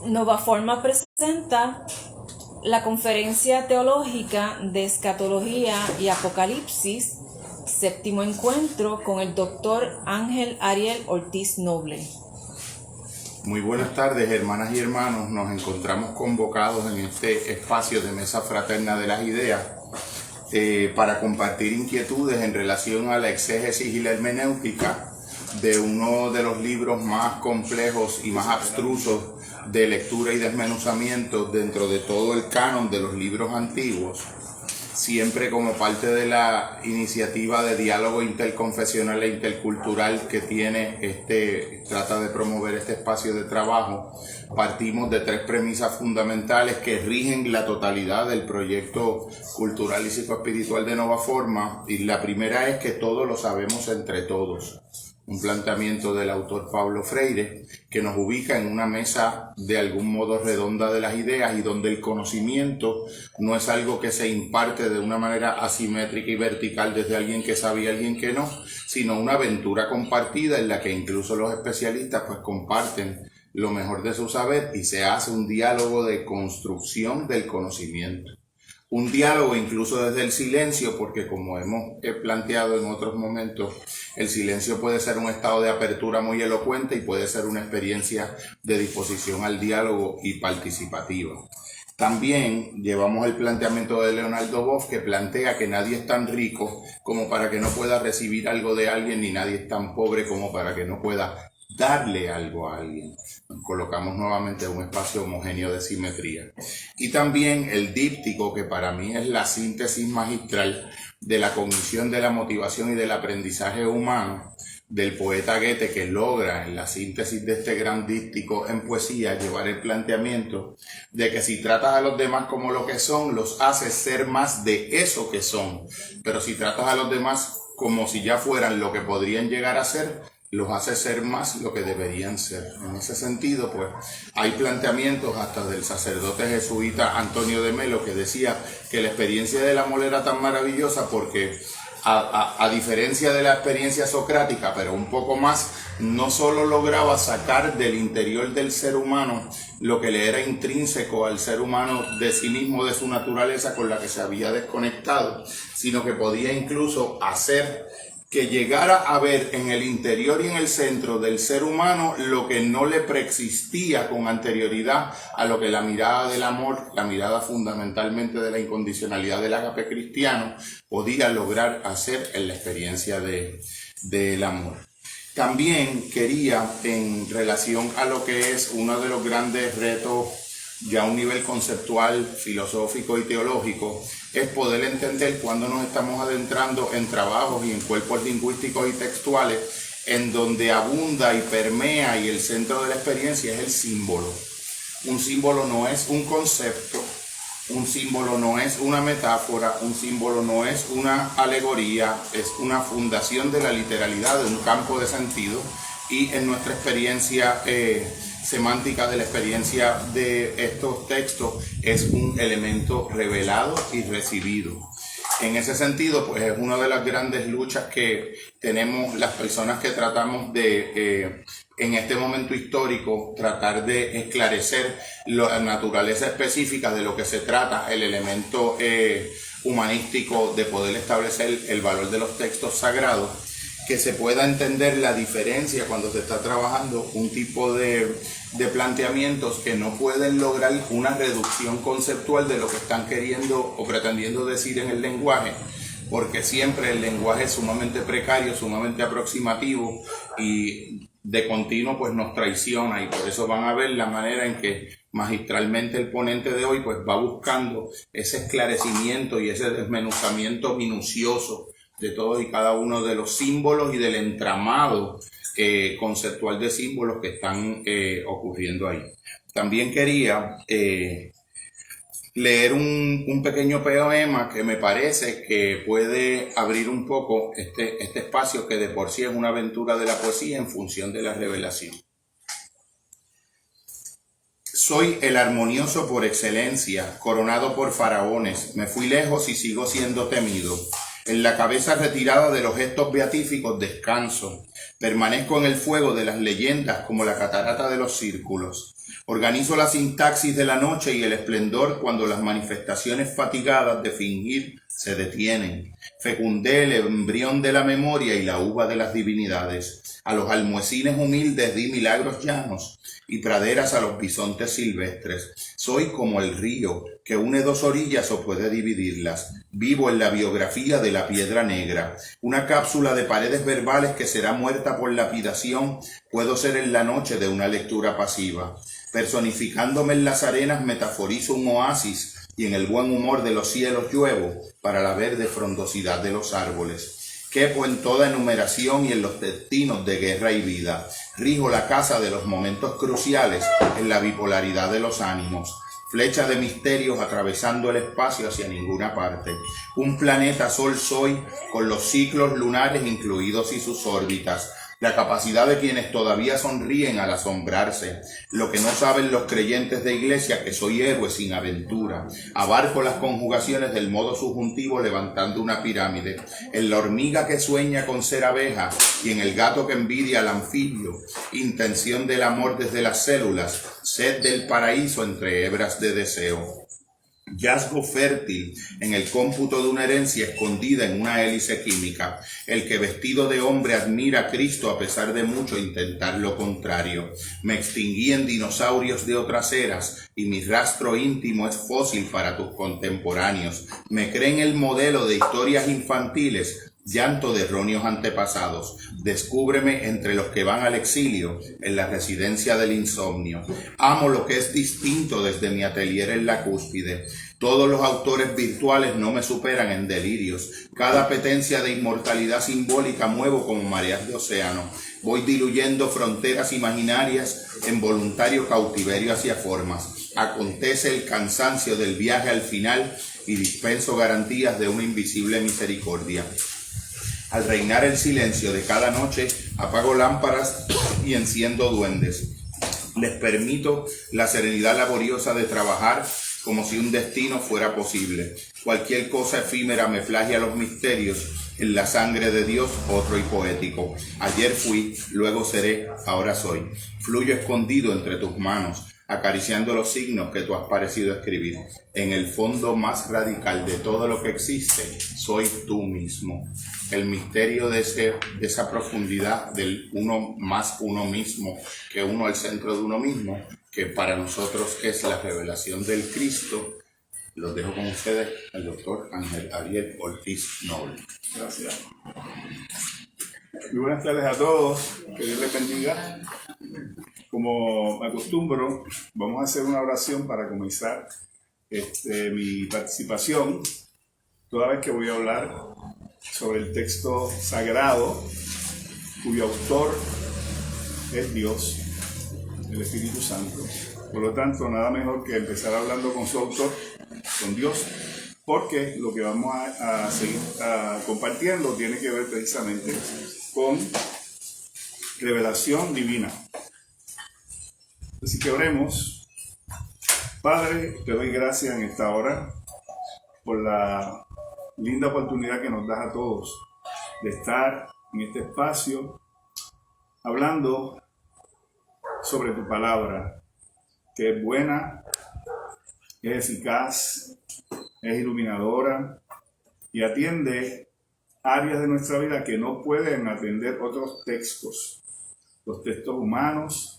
Novaforma presenta la Conferencia Teológica de Escatología y Apocalipsis, séptimo encuentro con el Dr. Ángel Ariel Ortiz Noble. Muy buenas tardes, hermanas y hermanos. Nos encontramos convocados en este espacio de Mesa Fraterna de las Ideas para compartir inquietudes en relación a la exégesis y la hermenéutica de uno de los libros más complejos y más abstrusos de lectura y desmenuzamiento dentro de todo el canon de los libros antiguos, siempre como parte de la iniciativa de diálogo interconfesional e intercultural que trata de promover este espacio de trabajo. Partimos de tres premisas fundamentales que rigen la totalidad del proyecto cultural y psicoespiritual de Novaforma, y la primera es que todo lo sabemos entre todos. Un planteamiento del autor Paulo Freire que nos ubica en una mesa de algún modo redonda de las ideas y donde el conocimiento no es algo que se imparte de una manera asimétrica y vertical desde alguien que sabe y alguien que no, sino una aventura compartida en la que incluso los especialistas pues comparten lo mejor de su saber y se hace un diálogo de construcción del conocimiento. Un diálogo incluso desde el silencio, porque como hemos planteado en otros momentos, el silencio puede ser un estado de apertura muy elocuente y puede ser una experiencia de disposición al diálogo y participativa. También llevamos el planteamiento de Leonardo Boff, que plantea que nadie es tan rico como para que no pueda recibir algo de alguien, ni nadie es tan pobre como para que no pueda darle algo a alguien. Nos colocamos nuevamente en un espacio homogéneo de simetría. Y también el díptico, que para mí es la síntesis magistral de la cognición, de la motivación y del aprendizaje humano, del poeta Goethe, que logra en la síntesis de este gran díptico en poesía llevar el planteamiento de que si tratas a los demás como lo que son, los haces ser más de eso que son. Pero si tratas a los demás como si ya fueran lo que podrían llegar a ser, los hace ser más lo que deberían ser. En ese sentido, pues, hay planteamientos hasta del sacerdote jesuita Antonio de Melo, que decía que la experiencia del amor era tan maravillosa porque, a diferencia de la experiencia socrática, pero un poco más, no solo lograba sacar del interior del ser humano lo que le era intrínseco al ser humano de sí mismo, de su naturaleza con la que se había desconectado, sino que podía incluso hacer que llegara a ver en el interior y en el centro del ser humano lo que no le preexistía con anterioridad a lo que la mirada del amor, la mirada fundamentalmente de la incondicionalidad del ágape cristiano, podía lograr hacer en la experiencia del amor. También quería, en relación a lo que es uno de los grandes retos ya a un nivel conceptual, filosófico y teológico, es poder entender cuando nos estamos adentrando en trabajos y en cuerpos lingüísticos y textuales en donde abunda y permea y el centro de la experiencia es el símbolo. Un símbolo no es un concepto, un símbolo no es una metáfora, un símbolo no es una alegoría, es una fundación de la literalidad, de un campo de sentido, y en nuestra experiencia semántica de la experiencia de estos textos es un elemento revelado y recibido. En ese sentido, pues es una de las grandes luchas que tenemos las personas que tratamos de, en este momento histórico, tratar de esclarecer la naturaleza específica de lo que se trata, el elemento humanístico de poder establecer el valor de los textos sagrados, que se pueda entender la diferencia cuando se está trabajando un tipo de planteamientos que no pueden lograr una reducción conceptual de lo que están queriendo o pretendiendo decir en el lenguaje, porque siempre el lenguaje es sumamente precario, sumamente aproximativo y de continuo pues nos traiciona, y por eso van a ver la manera en que magistralmente el ponente de hoy pues va buscando ese esclarecimiento y ese desmenuzamiento minucioso de todos y cada uno de los símbolos y del entramado conceptual de símbolos que están ocurriendo ahí. También quería leer un pequeño poema que me parece que puede abrir un poco este espacio que de por sí es una aventura de la poesía en función de la revelación. Soy el armonioso por excelencia, coronado por faraones, me fui lejos y sigo siendo temido. En la cabeza retirada de los gestos beatíficos descanso. Permanezco en el fuego de las leyendas como la catarata de los círculos. Organizo la sintaxis de la noche y el esplendor cuando las manifestaciones fatigadas de fingir se detienen. Fecundé el embrión de la memoria y la uva de las divinidades. A los almuecines humildes di milagros llanos y praderas a los bisontes silvestres. Soy como el río que une dos orillas o puede dividirlas. Vivo en la biografía de la piedra negra, una cápsula de paredes verbales que será muerta por lapidación. Puedo ser en la noche de una lectura pasiva. Personificándome en las arenas metaforizo un oasis y en el buen humor de los cielos lluevo para la verde frondosidad de los árboles. Quepo en toda enumeración y en los destinos de guerra y vida. Rijo la casa de los momentos cruciales en la bipolaridad de los ánimos. Flecha de misterios atravesando el espacio hacia ninguna parte. Un planeta sol soy con los ciclos lunares incluidos y sus órbitas. La capacidad de quienes todavía sonríen al asombrarse. Lo que no saben los creyentes de iglesia, que soy héroe sin aventura. Abarco las conjugaciones del modo subjuntivo levantando una pirámide. En la hormiga que sueña con ser abeja y en el gato que envidia al anfibio. Intención del amor desde las células. Sed del paraíso entre hebras de deseo. Hallazgo fértil en el cómputo de una herencia escondida en una hélice química. El que vestido de hombre admira a Cristo a pesar de mucho intentar lo contrario. Me extinguí en dinosaurios de otras eras y mi rastro íntimo es fósil para tus contemporáneos. Me creen el modelo de historias infantiles, llanto de erróneos antepasados. Descúbreme entre los que van al exilio, en la residencia del insomnio. Amo lo que es distinto desde mi atelier en la cúspide. Todos los autores virtuales no me superan en delirios. Cada apetencia de inmortalidad simbólica muevo como mareas de océano. Voy diluyendo fronteras imaginarias en voluntario cautiverio hacia formas. Acontece el cansancio del viaje al final y dispenso garantías de una invisible misericordia. Al reinar el silencio de cada noche, apago lámparas y enciendo duendes. Les permito la serenidad laboriosa de trabajar como si un destino fuera posible. Cualquier cosa efímera me plagia los misterios. En la sangre de Dios, otro y poético. Ayer fui, luego seré, ahora soy. Fluyo escondido entre tus manos, acariciando los signos que tú has parecido escribir. En el fondo más radical de todo lo que existe, soy tú mismo. El misterio de esa profundidad del uno más uno mismo, que uno al centro de uno mismo, que para nosotros es la revelación del Cristo. Los dejo con ustedes, el doctor Ángel Ariel Ortiz Noble. Gracias. Muy buenas tardes a todos, que Dios les bendiga. Como me acostumbro, vamos a hacer una oración para comenzar mi participación, toda vez que voy a hablar sobre el texto sagrado, cuyo autor es Dios, el Espíritu Santo. Por lo tanto, nada mejor que empezar hablando con su autor, con Dios, porque lo que vamos a seguir compartiendo tiene que ver precisamente con revelación divina. Así que oremos. Padre, te doy gracias en esta hora por la linda oportunidad que nos das a todos de estar en este espacio hablando sobre tu palabra, que es buena, es eficaz, es iluminadora y atiende áreas de nuestra vida que no pueden atender otros textos. Los textos humanos,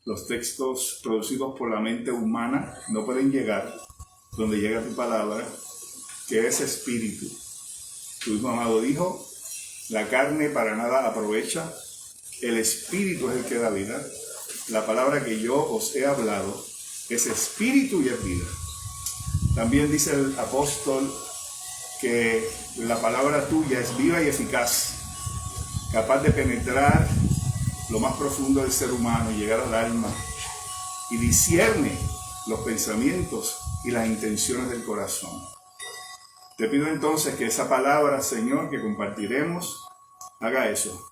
los textos producidos por la mente humana no pueden llegar donde llega tu palabra, que es espíritu. Tu Hijo amado dijo, la carne para nada aprovecha, el espíritu es el que da vida. La palabra que yo os he hablado es espíritu y es vida. También dice el apóstol que la palabra tuya es viva y eficaz, capaz de penetrar lo más profundo del ser humano y llegar al alma, y discierne los pensamientos y las intenciones del corazón. Te pido entonces que esa palabra, Señor, que compartiremos, haga eso,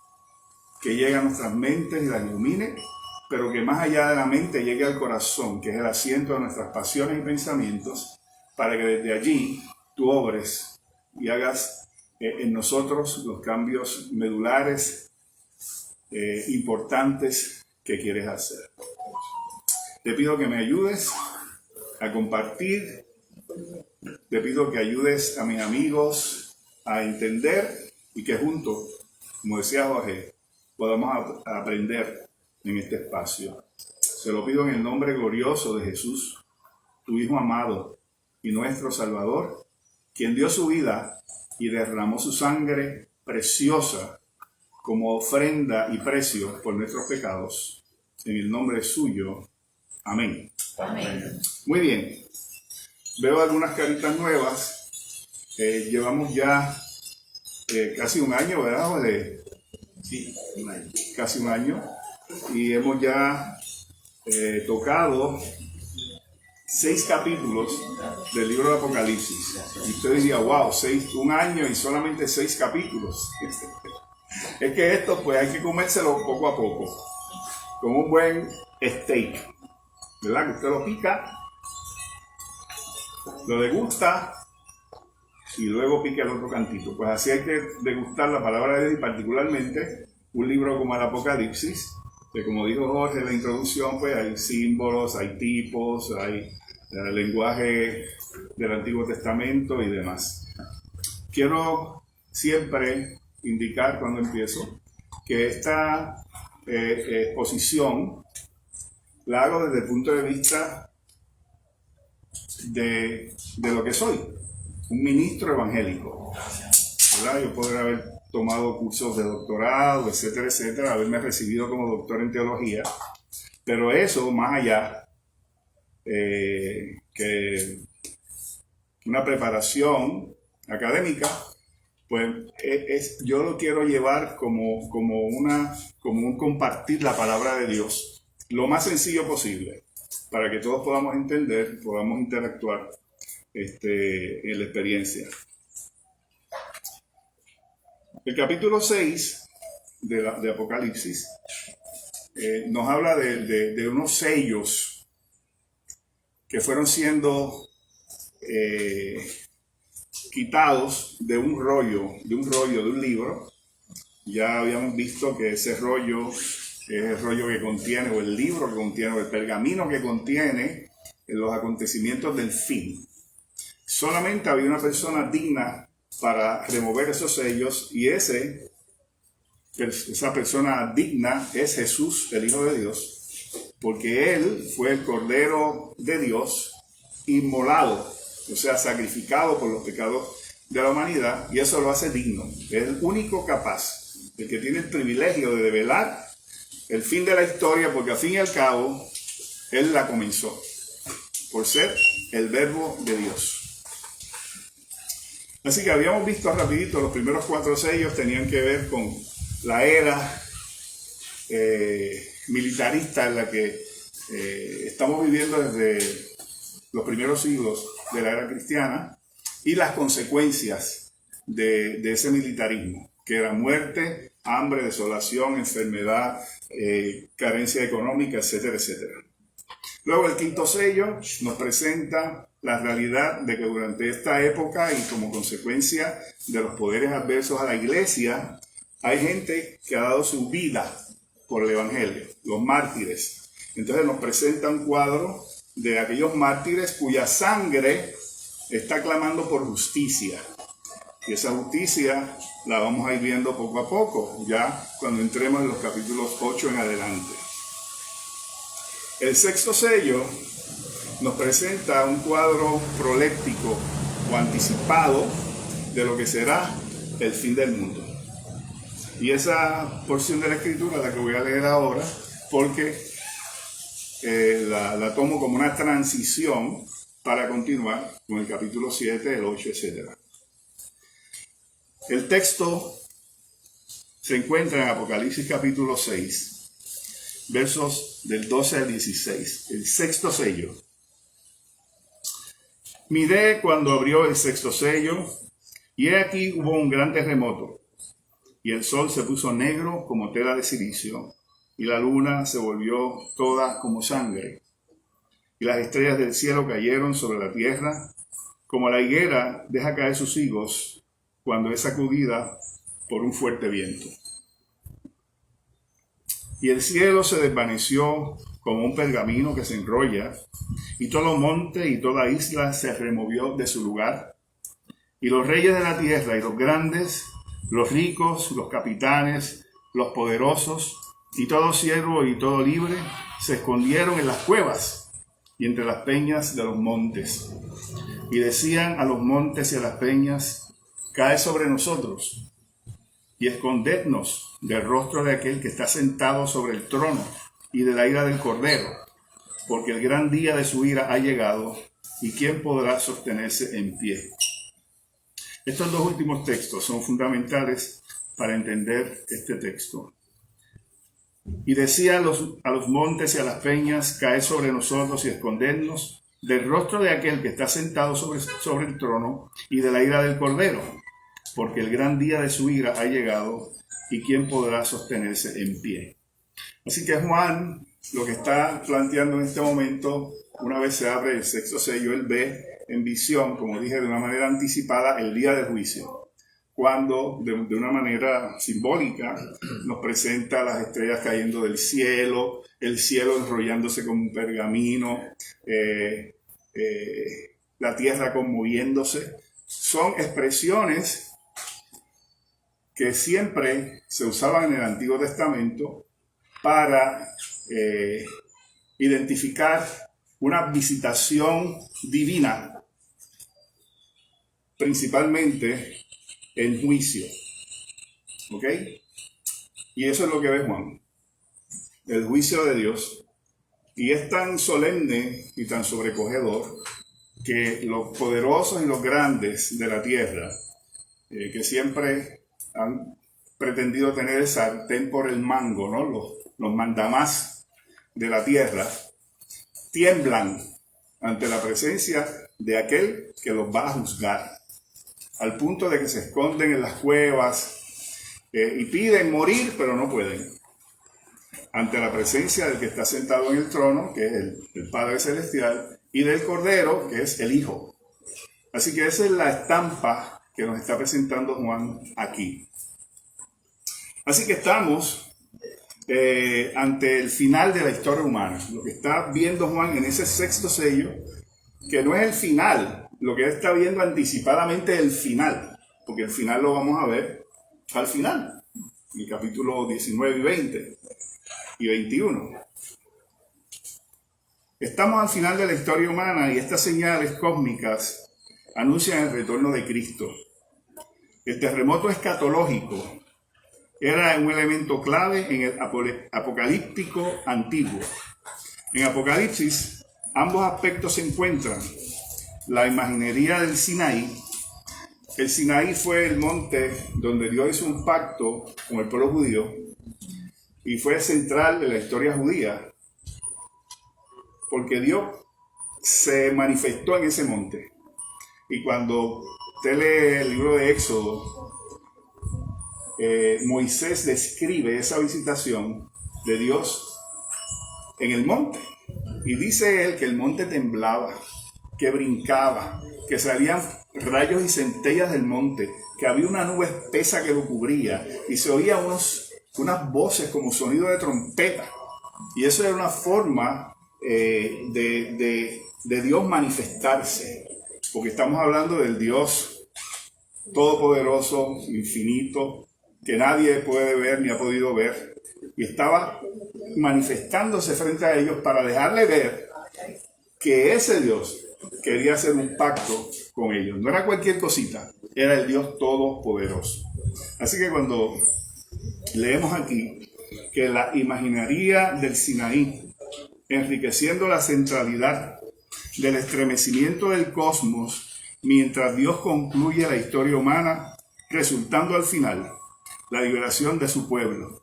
que llegue a nuestras mentes y las ilumine, pero que más allá de la mente llegue al corazón, que es el asiento de nuestras pasiones y pensamientos, para que desde allí tú obres y hagas en nosotros los cambios medulares importantes que quieres hacer. Te pido que me ayudes a compartir, te pido que ayudes a mis amigos a entender y que juntos, como decía Jorge, podamos aprender en este espacio. Se lo pido en el nombre glorioso de Jesús, tu Hijo amado y nuestro Salvador, quien dio su vida y derramó su sangre preciosa como ofrenda y precio por nuestros pecados. En el nombre suyo. Amén. Amén. Muy bien. Veo algunas caritas nuevas. Llevamos ya casi un año, ¿verdad, Jorge? Sí, un año. Casi un año. Y hemos ya tocado 6 capítulos del libro de Apocalipsis. Y usted diría, wow, un año y solamente 6 capítulos. Es que esto pues hay que comérselo poco a poco, como un buen steak, ¿verdad? Que usted lo pica, lo degusta y luego pica el otro cantito. Pues así hay que degustar la palabra de Dios y particularmente un libro como el Apocalipsis, que como dijo Jorge en la introducción, pues hay símbolos, hay tipos, hay lenguaje del Antiguo Testamento y demás. Quiero siempre indicar cuando empiezo que esta exposición la hago desde el punto de vista de lo que soy, un ministro evangélico, ¿verdad? Yo podría haber tomado cursos de doctorado, etcétera, etcétera, haberme recibido como doctor en teología, pero eso, más allá que una preparación académica, pues yo lo quiero llevar como un compartir la palabra de Dios lo más sencillo posible, para que todos podamos entender, podamos interactuar en la experiencia. El capítulo 6 de Apocalipsis nos habla de unos sellos que fueron siendo quitados de un libro. Ya habíamos visto que ese rollo es el rollo que contiene, o el libro que contiene, o el pergamino que contiene los acontecimientos del fin. Solamente había una persona digna para remover esos sellos, y esa persona digna es Jesús, el Hijo de Dios, porque Él fue el Cordero de Dios inmolado, o sea, sacrificado por los pecados de la humanidad, y eso lo hace digno. Es el único capaz, el que tiene el privilegio de develar el fin de la historia, porque al fin y al cabo, Él la comenzó, por ser el Verbo de Dios. Así que habíamos visto rapidito, los primeros 4 sellos tenían que ver con la era militarista en la que estamos viviendo desde los primeros siglos de la era cristiana, y las consecuencias de ese militarismo, que era muerte, hambre, desolación, enfermedad, carencia económica, etcétera, etcétera. Luego el 5º sello nos presenta la realidad de que durante esta época y como consecuencia de los poderes adversos a la iglesia, hay gente que ha dado su vida por el evangelio, los mártires. Entonces nos presenta un cuadro de aquellos mártires cuya sangre está clamando por justicia. Y esa justicia la vamos a ir viendo poco a poco, ya cuando entremos en los capítulos 8 en adelante. El 6º sello nos presenta un cuadro proléctico o anticipado de lo que será el fin del mundo. Y esa porción de la escritura es la que voy a leer ahora, porque la tomo como una transición para continuar con el capítulo 7, el 8, etc. El texto se encuentra en Apocalipsis capítulo 6, versos del 12 al 16, el 6º sello. Miré cuando abrió el 6º sello, y he aquí hubo un gran terremoto, y el sol se puso negro como tela de cilicio, y la luna se volvió toda como sangre, y las estrellas del cielo cayeron sobre la tierra, como la higuera deja caer sus higos cuando es sacudida por un fuerte viento. y el cielo se desvaneció como un pergamino que se enrolla, y todo monte y toda isla se removió de su lugar, y los reyes de la tierra y los grandes, los ricos, los capitanes, los poderosos, y todo siervo y todo libre, se escondieron en las cuevas y entre las peñas de los montes, y decían a los montes y a las peñas: cae sobre nosotros, y escondednos del rostro de aquel que está sentado sobre el trono y de la ira del Cordero, porque el gran día de su ira ha llegado, y ¿quién podrá sostenerse en pie? Estos dos últimos textos son fundamentales para entender este texto. Y decía a los montes y a las peñas: caed sobre nosotros y escondednos del rostro de aquel que está sentado sobre el trono y de la ira del Cordero, porque el gran día de su ira ha llegado, y ¿quién podrá sostenerse en pie? Así que Juan lo que está planteando en este momento, una vez se abre el sexto sello, él ve en visión, como dije, de una manera anticipada el día del juicio, cuando de una manera simbólica nos presenta las estrellas cayendo del cielo, el cielo enrollándose como un pergamino, la tierra conmoviéndose. Son expresiones que siempre se usaban en el Antiguo Testamento para identificar una visitación divina, principalmente en juicio. ¿Ok? Y eso es lo que ve Juan, el juicio de Dios. Y es tan solemne y tan sobrecogedor que los poderosos y los grandes de la tierra, que siempre han pretendido tener el sartén por el mango, ¿no? Los mandamás de la tierra, tiemblan ante la presencia de aquel que los va a juzgar, al punto de que se esconden en las cuevas y piden morir, pero no pueden, ante la presencia del que está sentado en el trono, que es el Padre Celestial, y del Cordero, que es el Hijo. Así que esa es la estampa que nos está presentando Juan aquí. Así que estamos ante el final de la historia humana. Lo que está viendo Juan en ese sexto sello, que no es el final, lo que él está viendo anticipadamente es el final, porque el final lo vamos a ver al final, en el capítulo 19 y 20 y 21. Estamos al final de la historia humana y estas señales cósmicas anuncian el retorno de Cristo. El terremoto escatológico era un elemento clave en el apocalíptico antiguo. En Apocalipsis, ambos aspectos se encuentran. La imaginería del Sinaí. El Sinaí fue el monte donde Dios hizo un pacto con el pueblo judío y fue central de la historia judía, porque Dios se manifestó en ese monte. Y cuando usted lee el libro de Éxodo, Moisés describe esa visitación de Dios en el monte. Y dice él que el monte temblaba, que brincaba, que salían rayos y centellas del monte, que había una nube espesa que lo cubría y se oían unas voces como sonido de trompeta. Y eso era una forma de Dios manifestarse, porque estamos hablando del Dios todopoderoso, infinito, que nadie puede ver ni ha podido ver, y estaba manifestándose frente a ellos para dejarle ver que ese Dios quería hacer un pacto con ellos. No era cualquier cosita, era el Dios todopoderoso. Así que cuando leemos aquí que la imaginería del Sinaí, enriqueciendo la centralidad del estremecimiento del cosmos mientras Dios concluye la historia humana, resultando al final la liberación de su pueblo.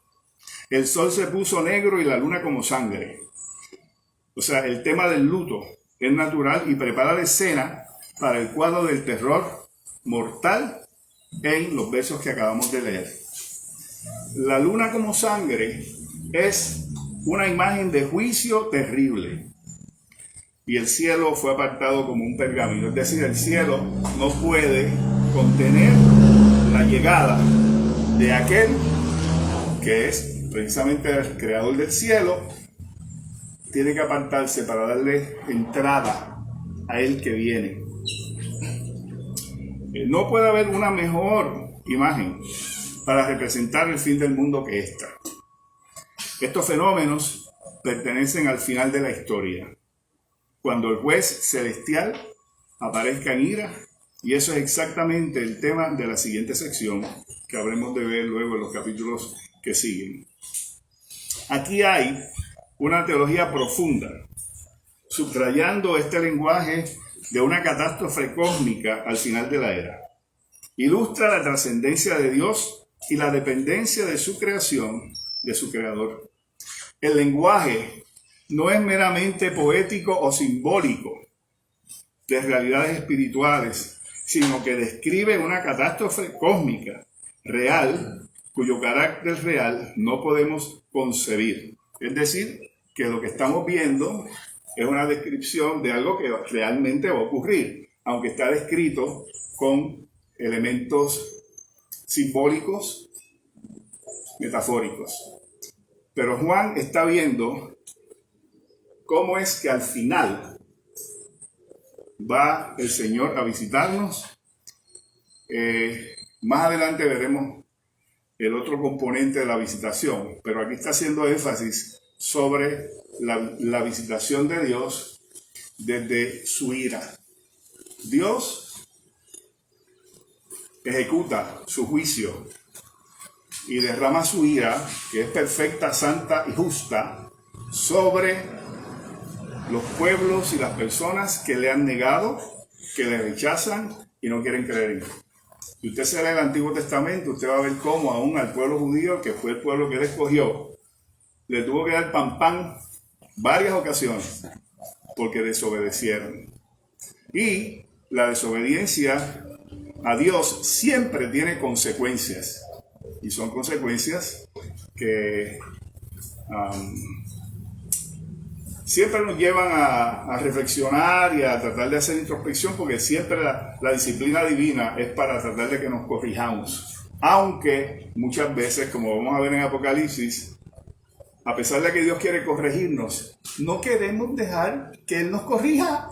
El sol se puso negro y la luna como sangre. O sea, el tema del luto es natural y prepara la escena para el cuadro del terror mortal en los versos que acabamos de leer. La luna como sangre es una imagen de juicio terrible. Y el cielo fue apartado como un pergamino. Es decir, el cielo no puede contener la llegada de aquel que es precisamente el creador del cielo, tiene que apartarse para darle entrada a él que viene. No puede haber una mejor imagen para representar el fin del mundo que esta. Estos fenómenos pertenecen al final de la historia, cuando el juez celestial aparezca en ira, y eso es exactamente el tema de la siguiente sección que habremos de ver luego en los capítulos que siguen. Aquí hay una teología profunda, subrayando este lenguaje de una catástrofe cósmica al final de la era. Ilustra la trascendencia de Dios y la dependencia de su creación, de su creador. El lenguaje no es meramente poético o simbólico de realidades espirituales, sino que describe una catástrofe cósmica real, cuyo carácter real no podemos concebir. Es decir, que lo que estamos viendo es una descripción de algo que realmente va a ocurrir, aunque está descrito con elementos simbólicos, metafóricos. Pero Juan está viendo cómo es que al final va el Señor a visitarnos. Más adelante veremos el otro componente de la visitación, pero aquí está haciendo énfasis sobre la visitación de Dios desde su ira. Dios ejecuta su juicio y derrama su ira, que es perfecta, santa y justa, sobre los pueblos y las personas que le han negado, que le rechazan y no quieren creer en él. Si usted se lee el Antiguo Testamento, usted va a ver cómo aún al pueblo judío, que fue el pueblo que él escogió, le tuvo que dar pan varias ocasiones porque desobedecieron. Y la desobediencia a Dios siempre tiene consecuencias. Y son consecuencias que siempre nos llevan a reflexionar y a tratar de hacer introspección, porque siempre la disciplina divina es para tratar de que nos corrijamos. Aunque muchas veces, como vamos a ver en Apocalipsis, a pesar de que Dios quiere corregirnos, no queremos dejar que Él nos corrija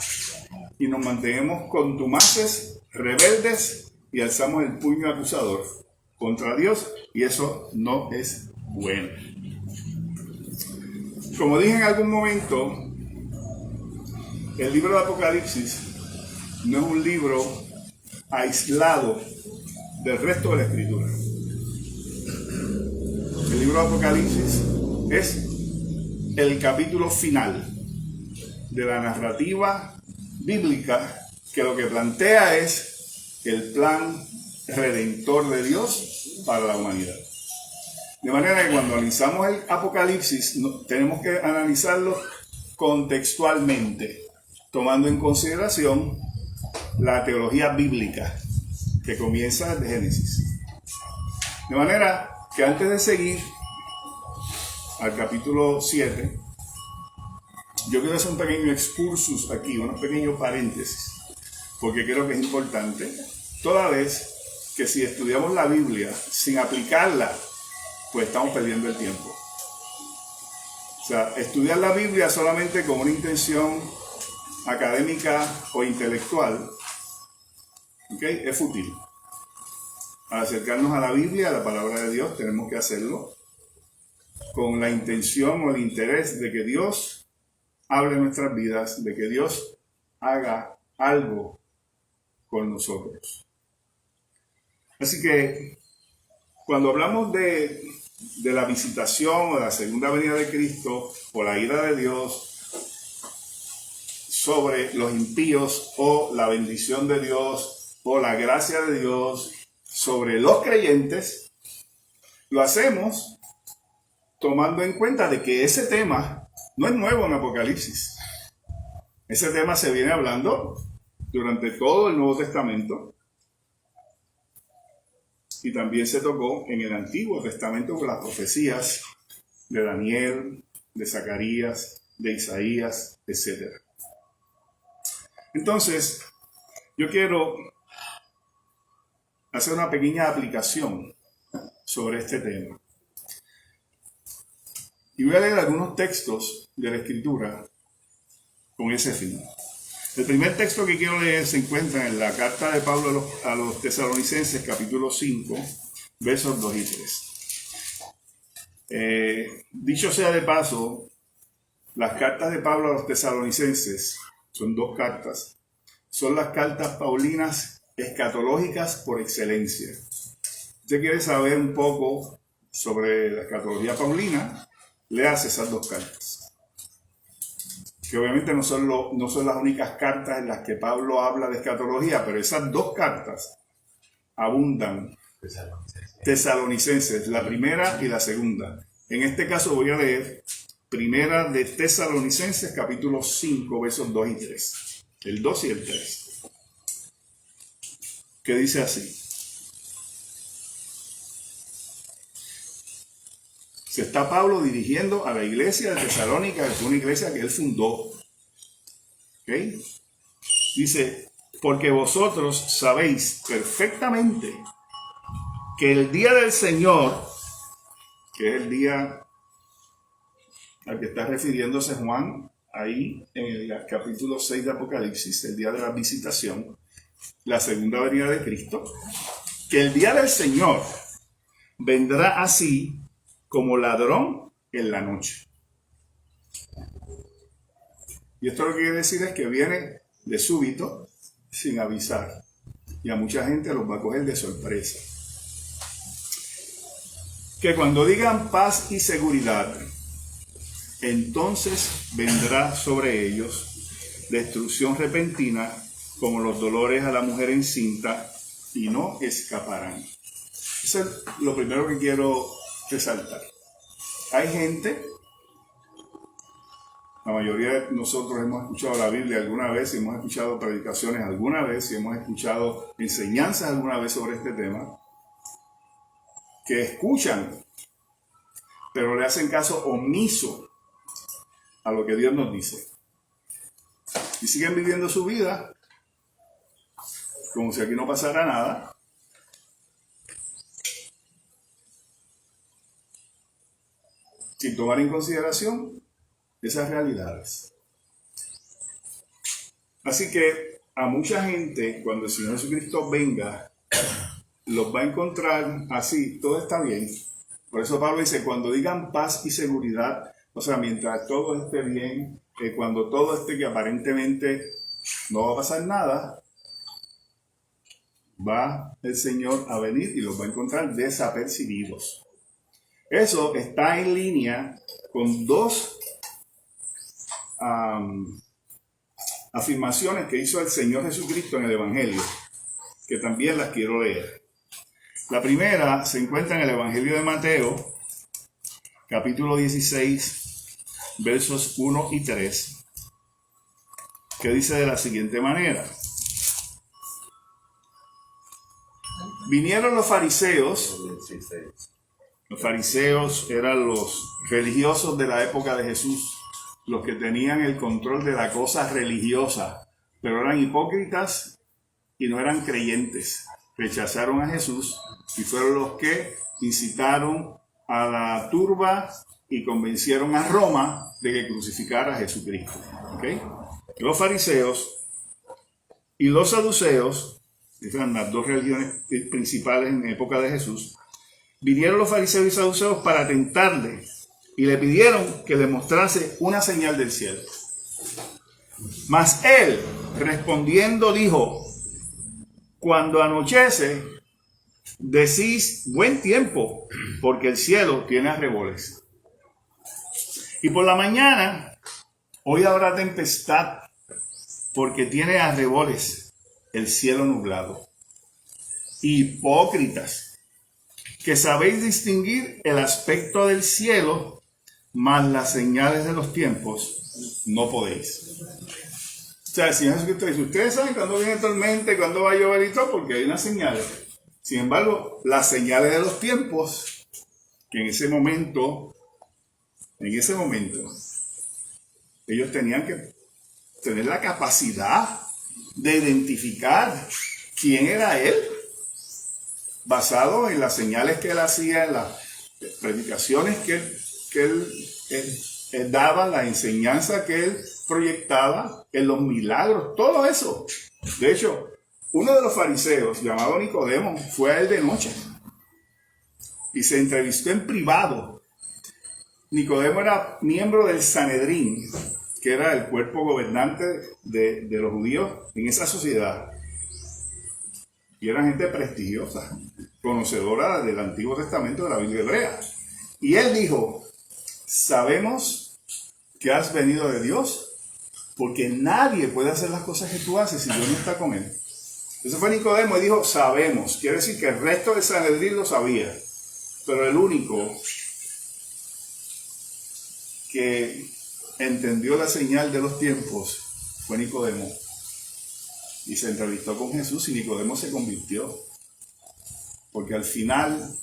y nos mantenemos contumaces, rebeldes y alzamos el puño acusador contra Dios, y eso no es bueno. Como dije en algún momento, el libro de Apocalipsis no es un libro aislado del resto de la Escritura. El libro de Apocalipsis es el capítulo final de la narrativa bíblica, que lo que plantea es el plan redentor de Dios para la humanidad. De manera que cuando analizamos el Apocalipsis, tenemos que analizarlo contextualmente, tomando en consideración la teología bíblica que comienza desde Génesis. De manera que antes de seguir al capítulo 7, yo quiero hacer un pequeño excursus aquí, unos pequeños paréntesis, porque creo que es importante, toda vez que si estudiamos la Biblia sin aplicarla, pues estamos perdiendo el tiempo. O sea, estudiar la Biblia solamente con una intención académica o intelectual, ¿okay?, es fútil. Al acercarnos a la Biblia, a la palabra de Dios, tenemos que hacerlo con la intención o el interés de que Dios hable en nuestras vidas, de que Dios haga algo con nosotros. Así que cuando hablamos de la visitación o de la segunda venida de Cristo o la ira de Dios sobre los impíos, o la bendición de Dios o la gracia de Dios sobre los creyentes, lo hacemos tomando en cuenta de que ese tema no es nuevo en Apocalipsis. Ese tema se viene hablando durante todo el Nuevo Testamento. Y también se tocó en el Antiguo Testamento con las profecías de Daniel, de Zacarías, de Isaías, etc. Entonces, yo quiero hacer una pequeña aplicación sobre este tema. Y voy a leer algunos textos de la Escritura con ese fin. El primer texto que quiero leer se encuentra en la carta de Pablo a los Tesalonicenses, capítulo 5, versos 2 y 3. Dicho sea de paso, las cartas de Pablo a los Tesalonicenses, son 2 cartas, son las cartas paulinas escatológicas por excelencia. Usted quiere saber un poco sobre la escatología paulina, léase esas 2 cartas. Que obviamente no son las únicas cartas en las que Pablo habla de escatología, pero esas 2 cartas abundan. Tesalonicenses, la primera y la segunda. En este caso voy a leer primera de Tesalonicenses, capítulo 5, versos 2 y 3. El 2 y el 3. Que dice así. Se está Pablo dirigiendo a la iglesia de Tesalónica, que fue una iglesia que él fundó. ¿Okay? Dice, porque vosotros sabéis perfectamente que el día del Señor, que es el día al que está refiriéndose Juan, ahí en el capítulo 6 de Apocalipsis, el día de la visitación, la segunda venida de Cristo, que el día del Señor vendrá así como ladrón en la noche. Y esto lo que quiere decir es que viene de súbito, sin avisar. Y a mucha gente los va a coger de sorpresa. Que cuando digan paz y seguridad, entonces vendrá sobre ellos destrucción repentina, como los dolores a la mujer encinta, y no escaparán. Eso es lo primero que quiero resaltar. Hay gente, la mayoría de nosotros hemos escuchado la Biblia alguna vez, y hemos escuchado predicaciones alguna vez, y hemos escuchado enseñanzas alguna vez sobre este tema, que escuchan, pero le hacen caso omiso a lo que Dios nos dice. Y siguen viviendo su vida como si aquí no pasara nada. Sin tomar en consideración esas realidades. Así que a mucha gente, cuando el Señor Jesucristo venga, los va a encontrar así, todo está bien. Por eso Pablo dice, cuando digan paz y seguridad, o sea, mientras todo esté bien, cuando todo esté que aparentemente no va a pasar nada, va el Señor a venir y los va a encontrar desapercibidos. Eso está en línea con 2 afirmaciones que hizo el Señor Jesucristo en el Evangelio, que también las quiero leer. La primera se encuentra en el Evangelio de Mateo, capítulo 16, versos 1 y 3, que dice de la siguiente manera. Vinieron los fariseos. Los fariseos eran los religiosos de la época de Jesús, los que tenían el control de la cosa religiosa, pero eran hipócritas y no eran creyentes. Rechazaron a Jesús y fueron los que incitaron a la turba y convencieron a Roma de que crucificara a Jesucristo. ¿Okay? Los fariseos y los saduceos, esas eran las 2 religiones principales en la época de Jesús, vinieron los fariseos y saduceos para tentarle y le pidieron que le mostrase una señal del cielo. Mas él, respondiendo, dijo: cuando anochece, decís buen tiempo, porque el cielo tiene arreboles. Y por la mañana, hoy habrá tempestad, porque tiene arreboles el cielo nublado. Hipócritas, que sabéis distinguir el aspecto del cielo, mas las señales de los tiempos no podéis. O sea, el Señor Jesucristo dice, ustedes saben cuándo viene tormenta y cuándo va a llover y todo, porque hay unas señales. Sin embargo, las señales de los tiempos, que en ese momento, ellos tenían que tener la capacidad de identificar quién era Él, basado en las señales que Él hacía, en las predicaciones que él Él daba la enseñanza que él proyectaba en los milagros, todo eso. De hecho, uno de los fariseos, llamado Nicodemo, fue a él de noche y se entrevistó en privado. Nicodemo era miembro del Sanedrín, que era el cuerpo gobernante de los judíos en esa sociedad. Y era gente prestigiosa, conocedora del Antiguo Testamento, de la Biblia hebrea. Y él dijo: sabemos que has venido de Dios, porque nadie puede hacer las cosas que tú haces si Dios no está con él. Ese fue Nicodemo y dijo: sabemos. Quiere decir que el resto del Sanedrín lo sabía, pero el único que entendió la señal de los tiempos fue Nicodemo. Y se entrevistó con Jesús y Nicodemo se convirtió. Porque al final,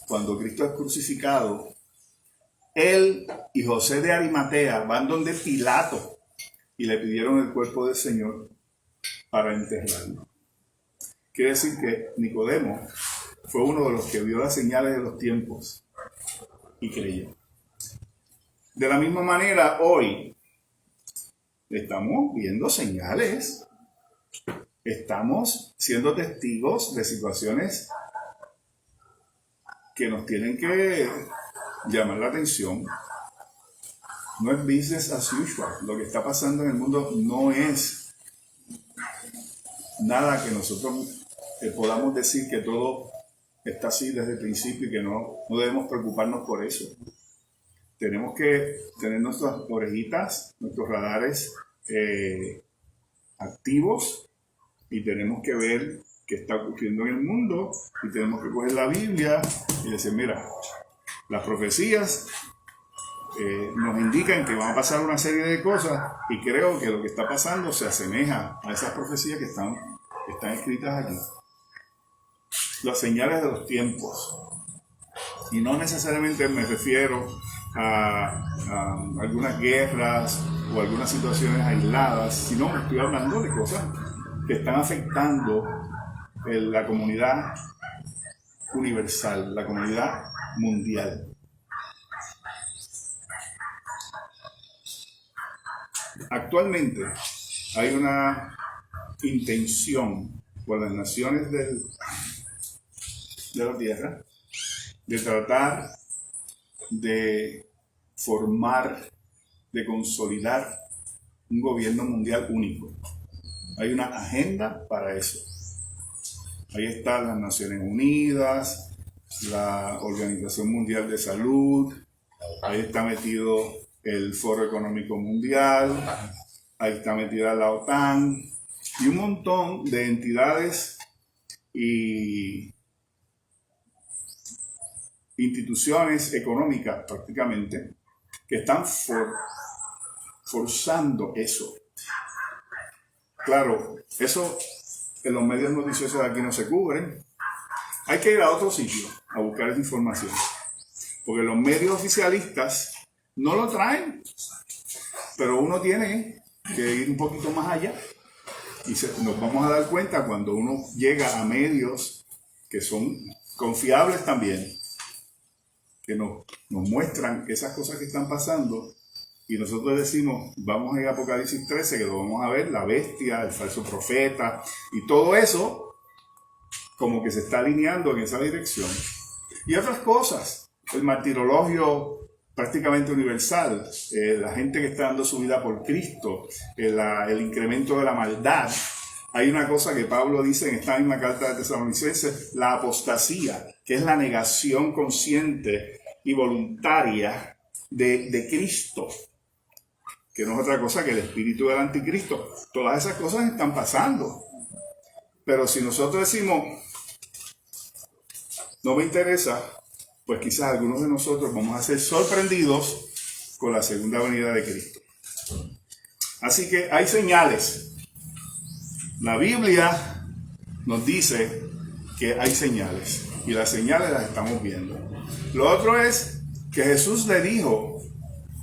cuando Cristo es crucificado, él y José de Arimatea van donde Pilato y le pidieron el cuerpo del Señor para enterrarlo. Quiere decir que Nicodemo fue uno de los que vio las señales de los tiempos y creyó. De la misma manera, hoy estamos viendo señales. Estamos siendo testigos de situaciones que nos tienen que llamar la atención. No es business as usual. Lo que está pasando en el mundo no es nada que nosotros podamos decir que todo está así desde el principio y que no debemos preocuparnos por eso. Tenemos que tener nuestras orejitas, nuestros radares activos, y tenemos que ver qué está ocurriendo en el mundo, y tenemos que coger la Biblia y decir: mira, las profecías nos indican que van a pasar una serie de cosas, y creo que lo que está pasando se asemeja a esas profecías que están escritas aquí. Las señales de los tiempos. Y no necesariamente me refiero a algunas guerras o algunas situaciones aisladas, sino que estoy hablando de cosas que están afectando la comunidad universal, la comunidad mundial. Actualmente hay una intención por las naciones de la Tierra de tratar de formar, de consolidar un gobierno mundial único. Hay una agenda para eso. Ahí están las Naciones Unidas, la Organización Mundial de Salud, ahí está metido el Foro Económico Mundial, ahí está metida la OTAN y un montón de entidades y instituciones económicas prácticamente que están forzando eso. Claro, eso en los medios noticiosos de aquí no se cubren. Hay que ir a otro sitio a buscar esa información, porque los medios oficialistas no lo traen, pero uno tiene que ir un poquito más allá y nos vamos a dar cuenta cuando uno llega a medios que son confiables también, que nos muestran esas cosas que están pasando, y nosotros decimos: vamos a ir a Apocalipsis 13, que lo vamos a ver, la bestia, el falso profeta, y todo eso como que se está alineando en esa dirección. Y otras cosas, el martirologio prácticamente universal, la gente que está dando su vida por Cristo, el incremento de la maldad. Hay una cosa que Pablo dice en esta misma carta de Tesalonicenses: la apostasía, que es la negación consciente y voluntaria de Cristo, que no es otra cosa que el espíritu del anticristo. Todas esas cosas están pasando. Pero si nosotros decimos: no me interesa, pues quizás algunos de nosotros vamos a ser sorprendidos con la segunda venida de Cristo. Así que hay señales. La Biblia nos dice que hay señales, y las señales las estamos viendo. Lo otro es que Jesús le dijo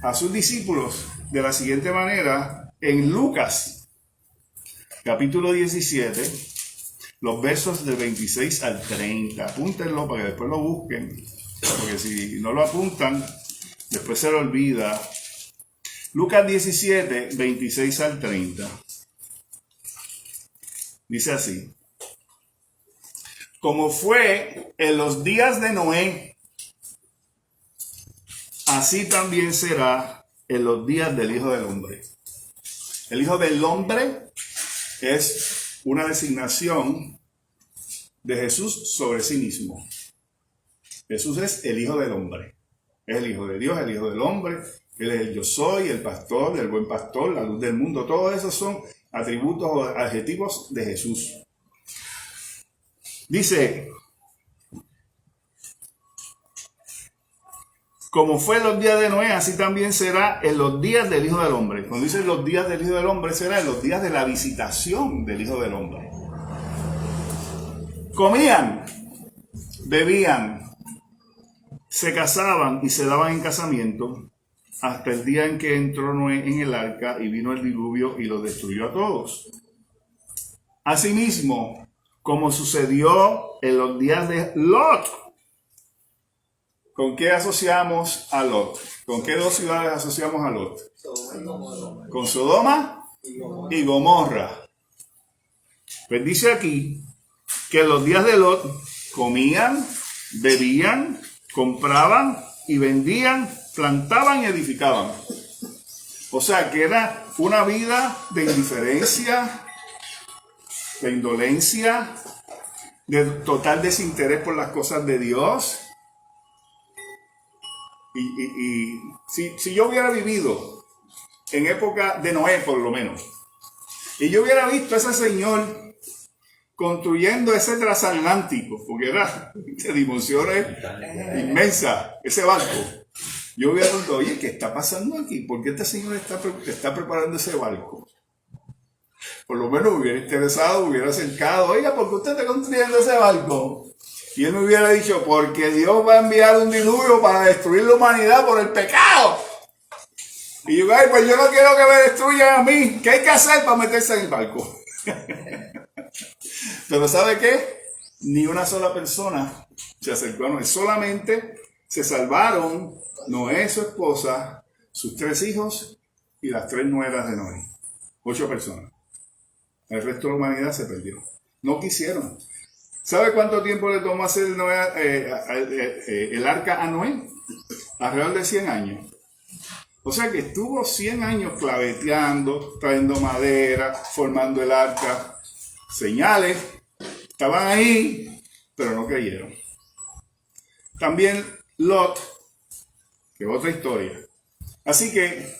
a sus discípulos de la siguiente manera en Lucas, capítulo 17, los versos del 26 al 30. Apúntenlo para que después lo busquen, porque si no lo apuntan, después se le olvida. Lucas 17, 26 al 30. Dice así: como fue en los días de Noé, así también será en los días del Hijo del Hombre. El Hijo del Hombre es una designación de Jesús sobre sí mismo. Jesús es el Hijo del Hombre. Es el Hijo de Dios, el Hijo del Hombre. Él es el yo soy, el pastor, el buen pastor, la luz del mundo. Todos esos son atributos o adjetivos de Jesús. Dice: como fue en los días de Noé, así también será en los días del Hijo del Hombre. Cuando dice los días del Hijo del Hombre, será en los días de la visitación del Hijo del Hombre. Comían, bebían, se casaban y se daban en casamiento hasta el día en que entró Noé en el arca y vino el diluvio y los destruyó a todos. Asimismo, como sucedió en los días de Lot. ¿Con qué asociamos a Lot? ¿Con qué dos ciudades asociamos a Lot? Con Sodoma y Gomorra. Pues dice aquí que en los días de Lot comían, bebían, compraban y vendían, plantaban y edificaban. O sea que era una vida de indiferencia, de indolencia, de total desinterés por las cosas de Dios. Si yo hubiera vivido en época de Noé, por lo menos, y yo hubiera visto a ese señor construyendo ese transatlántico, porque era de dimensiones inmensas, ese barco, yo hubiera preguntado: oye, ¿qué está pasando aquí? ¿Por qué este señor está preparando ese barco? Por lo menos me hubiera interesado, me hubiera acercado: oiga, ¿por qué usted está construyendo ese barco? Y él me hubiera dicho: porque Dios va a enviar un diluvio para destruir la humanidad por el pecado. Y yo: ay, pues yo no quiero que me destruyan a mí. ¿Qué hay que hacer para meterse en el barco? Pero ¿sabe qué? Ni una sola persona se acercó a Noé. Solamente se salvaron Noé, su esposa, sus 3 hijos y las 3 nueras de Noé. 8 personas. El resto de la humanidad se perdió. No quisieron. ¿Sabe cuánto tiempo le tomó hacer el arca a Noé? Alrededor de 100 años. O sea que estuvo 100 años claveteando, trayendo madera, formando el arca. Señales, estaban ahí, pero no creyeron. También Lot, que es otra historia. Así que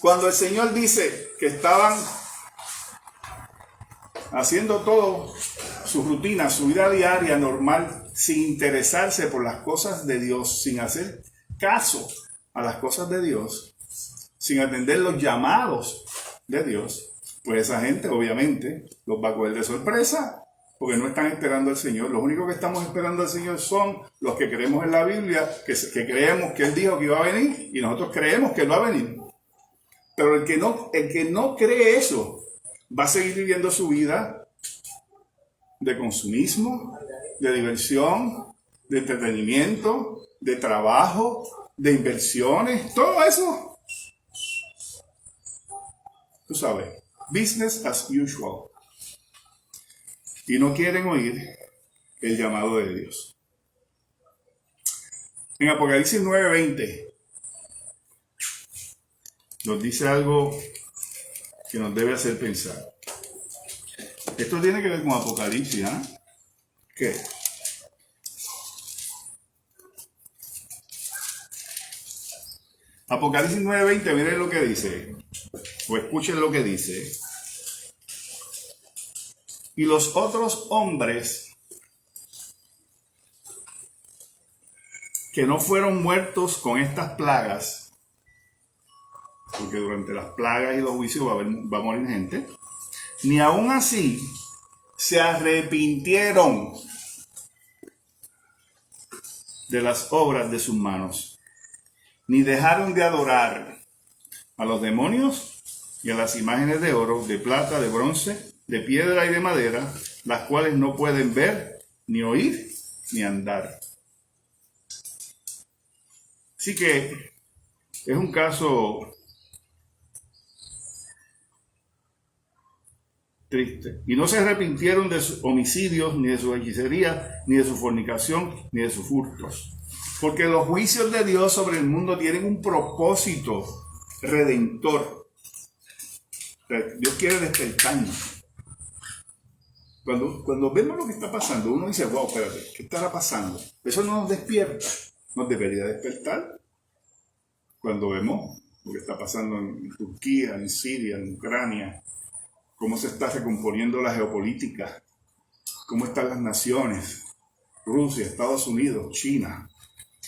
cuando el Señor dice que estaban haciendo todo su rutina, su vida diaria normal, sin interesarse por las cosas de Dios, sin hacer caso a las cosas de Dios, sin atender los llamados de Dios, pues esa gente obviamente los va a coger de sorpresa, porque no están esperando al Señor. Los únicos que estamos esperando al Señor son los que creemos en la Biblia, que creemos que Él dijo que iba a venir, y nosotros creemos que Él va a venir. Pero el que no cree eso, va a seguir viviendo su vida de consumismo, de diversión, de entretenimiento, de trabajo, de inversiones, todo eso. Tú sabes, business as usual. Y no quieren oír el llamado de Dios. En Apocalipsis 9:20 nos dice algo que nos debe hacer pensar. Esto tiene que ver con Apocalipsis, ¿ah? ¿Qué? Apocalipsis 9:20, miren lo que dice, o escuchen lo que dice. Y los otros hombres que no fueron muertos con estas plagas, porque durante las plagas y los juicios va a morir gente, ni aún así se arrepintieron de las obras de sus manos, ni dejaron de adorar a los demonios y a las imágenes de oro, de plata, de bronce, de piedra y de madera, las cuales no pueden ver, ni oír, ni andar. Así Así que es un caso triste. Y no se arrepintieron de sus homicidios, ni de su hechicería, ni de su fornicación, ni de sus furtos. Porque los juicios de Dios sobre el mundo tienen un propósito redentor. Dios quiere despertarnos. Cuando vemos lo que está pasando, uno dice, wow, espérate, ¿qué estará pasando? Eso no nos despierta. Nos debería despertar. Cuando vemos lo que está pasando en Turquía, en Siria, en Ucrania, cómo se está recomponiendo la geopolítica, cómo están las naciones, Rusia, Estados Unidos, China,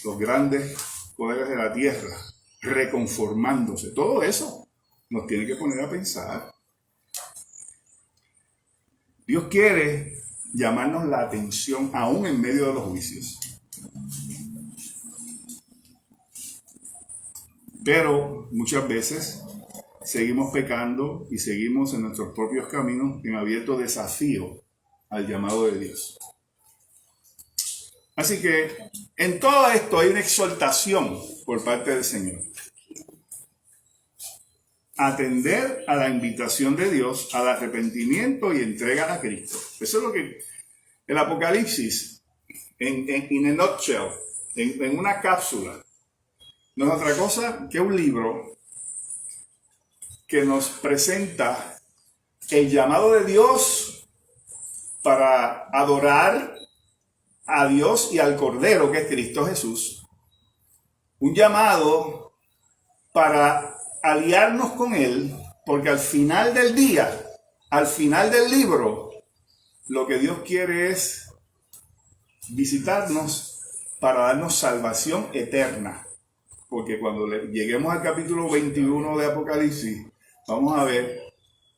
los grandes poderes de la tierra, reconformándose. Todo eso nos tiene que poner a pensar. Dios quiere llamarnos la atención aún en medio de los juicios. Pero muchas veces seguimos pecando y seguimos en nuestros propios caminos en abierto desafío al llamado de Dios. Así que en todo esto hay una exhortación por parte del Señor. Atender a la invitación de Dios al arrepentimiento y entrega a Cristo. Eso es lo que el Apocalipsis, in a nutshell, en una cápsula, no es otra cosa que un libro que nos presenta el llamado de Dios para adorar a Dios y al Cordero, que es Cristo Jesús. Un llamado para aliarnos con Él, porque al final del día, al final del libro, lo que Dios quiere es visitarnos para darnos salvación eterna. Porque cuando lleguemos al capítulo 21 de Apocalipsis, vamos a ver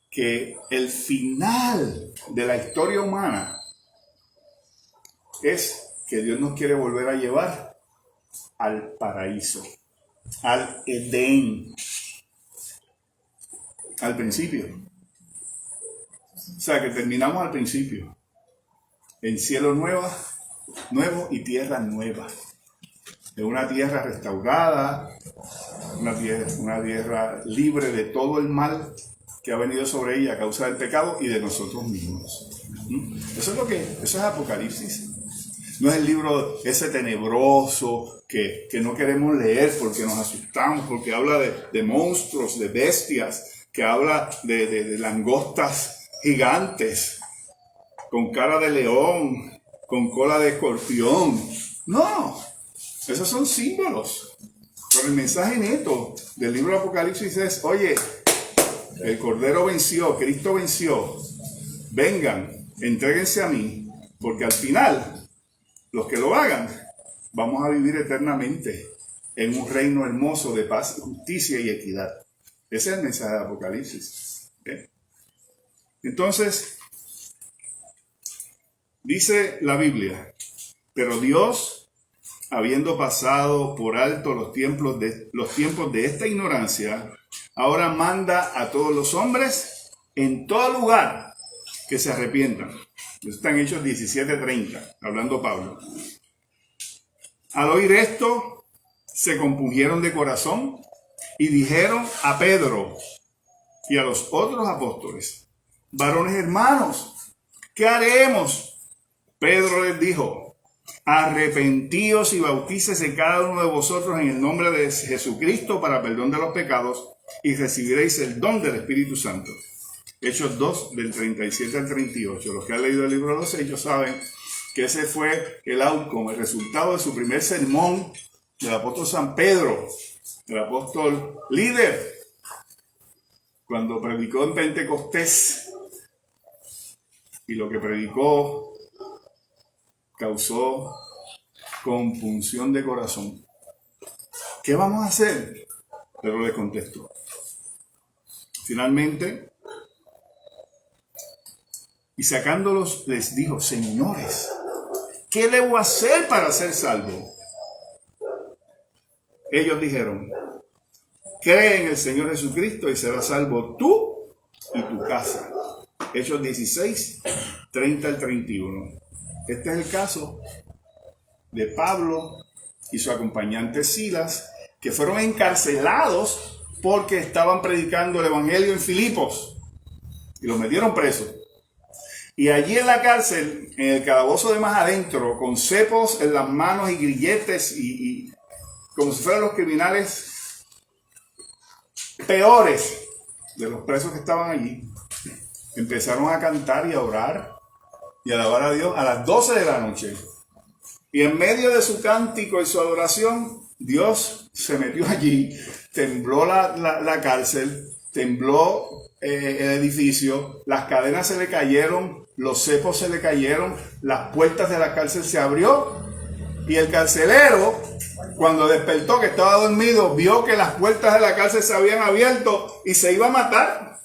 que el final de la historia humana es que Dios nos quiere volver a llevar al paraíso, al Edén, al principio. O sea, que terminamos al principio, en cielo nuevo y tierra nueva. En una tierra restaurada, una tierra libre de todo el mal que ha venido sobre ella a causa del pecado y de nosotros mismos. Eso es Apocalipsis. No es el libro ese tenebroso que no queremos leer porque nos asustamos, porque habla de monstruos, de bestias, que habla de langostas gigantes, con cara de león, con cola de escorpión. No, esos son símbolos. Pero el mensaje neto del libro de Apocalipsis es, oye, el Cordero venció, Cristo venció. Vengan, entréguense a mí, porque al final, los que lo hagan, vamos a vivir eternamente en un reino hermoso de paz, justicia y equidad. Ese es el mensaje de Apocalipsis. ¿Okay? Entonces, dice la Biblia, pero Dios, habiendo pasado por alto los tiempos de esta ignorancia, ahora manda a todos los hombres en todo lugar que se arrepientan. Eso está en Hechos 17:30, hablando Pablo. Al oír esto, se compungieron de corazón y dijeron a Pedro y a los otros apóstoles, varones hermanos, ¿qué haremos? Pedro les dijo, arrepentíos y bautícese cada uno de vosotros en el nombre de Jesucristo para perdón de los pecados y recibiréis el don del Espíritu Santo. Hechos 2, del 37 al 38. Los que han leído el libro de los Hechos saben que ese fue el outcome, el resultado de su primer sermón del apóstol San Pedro, el apóstol líder, cuando predicó en Pentecostés. Y lo que predicó causó compunción de corazón. ¿Qué vamos a hacer? Pero le contestó. Finalmente, y sacándolos les dijo, señores, ¿qué debo hacer para ser salvo? Ellos dijeron, cree en el Señor Jesucristo y serás salvo tú y tu casa. Hechos 16, 30 al 31. Este es el caso de Pablo y su acompañante Silas que fueron encarcelados porque estaban predicando el evangelio en Filipos y los metieron presos. Y allí en la cárcel, en el calabozo de más adentro, con cepos en las manos y grilletes y como si fueran los criminales peores de los presos que estaban allí, empezaron a cantar y a orar y a alabar a Dios a las 12 de la noche. Y en medio de su cántico y su adoración, Dios se metió allí, tembló la cárcel, tembló el edificio, las cadenas se le cayeron, los cepos se le cayeron, las puertas de la cárcel se abrió y el carcelero, cuando despertó que estaba dormido, vio que las puertas de la cárcel se habían abierto y se iba a matar.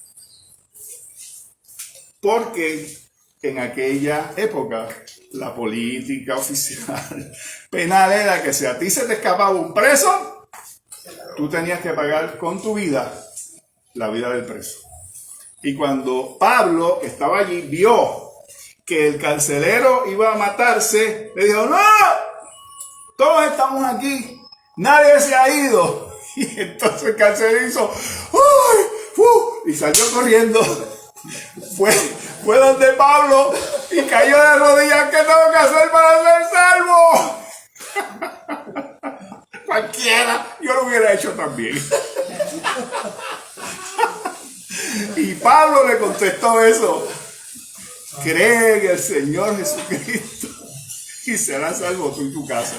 Porque en aquella época la política oficial penal era que si a ti se te escapaba un preso, tú tenías que pagar con tu vida la vida del preso. Y cuando Pablo, que estaba allí, vio que el carcelero iba a matarse, le dijo: ¡no! Todos estamos aquí, nadie se ha ido. Y entonces el carcelero hizo ¡uy! Y salió corriendo. Fue donde Pablo y cayó de rodillas. ¿Qué tengo que hacer para ser salvo? Cualquiera, yo lo hubiera hecho también. Y Pablo le contestó eso: cree en el Señor Jesucristo y serás salvo tú y tu casa.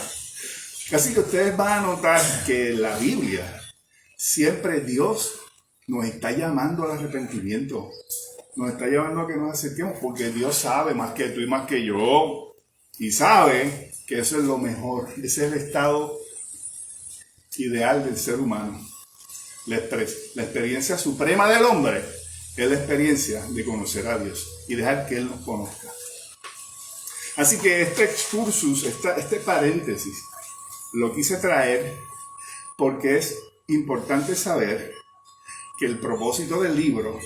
Así que ustedes van a notar que en la Biblia siempre Dios nos está llamando al arrepentimiento. Nos está llamando a que nos acerquemos, porque Dios sabe más que tú y más que yo. Y sabe que eso es lo mejor. Ese es el estado ideal del ser humano. La experiencia suprema del hombre es la experiencia de conocer a Dios y dejar que Él nos conozca. Así que este excursus, este paréntesis, lo quise traer porque es importante saber que el propósito del libro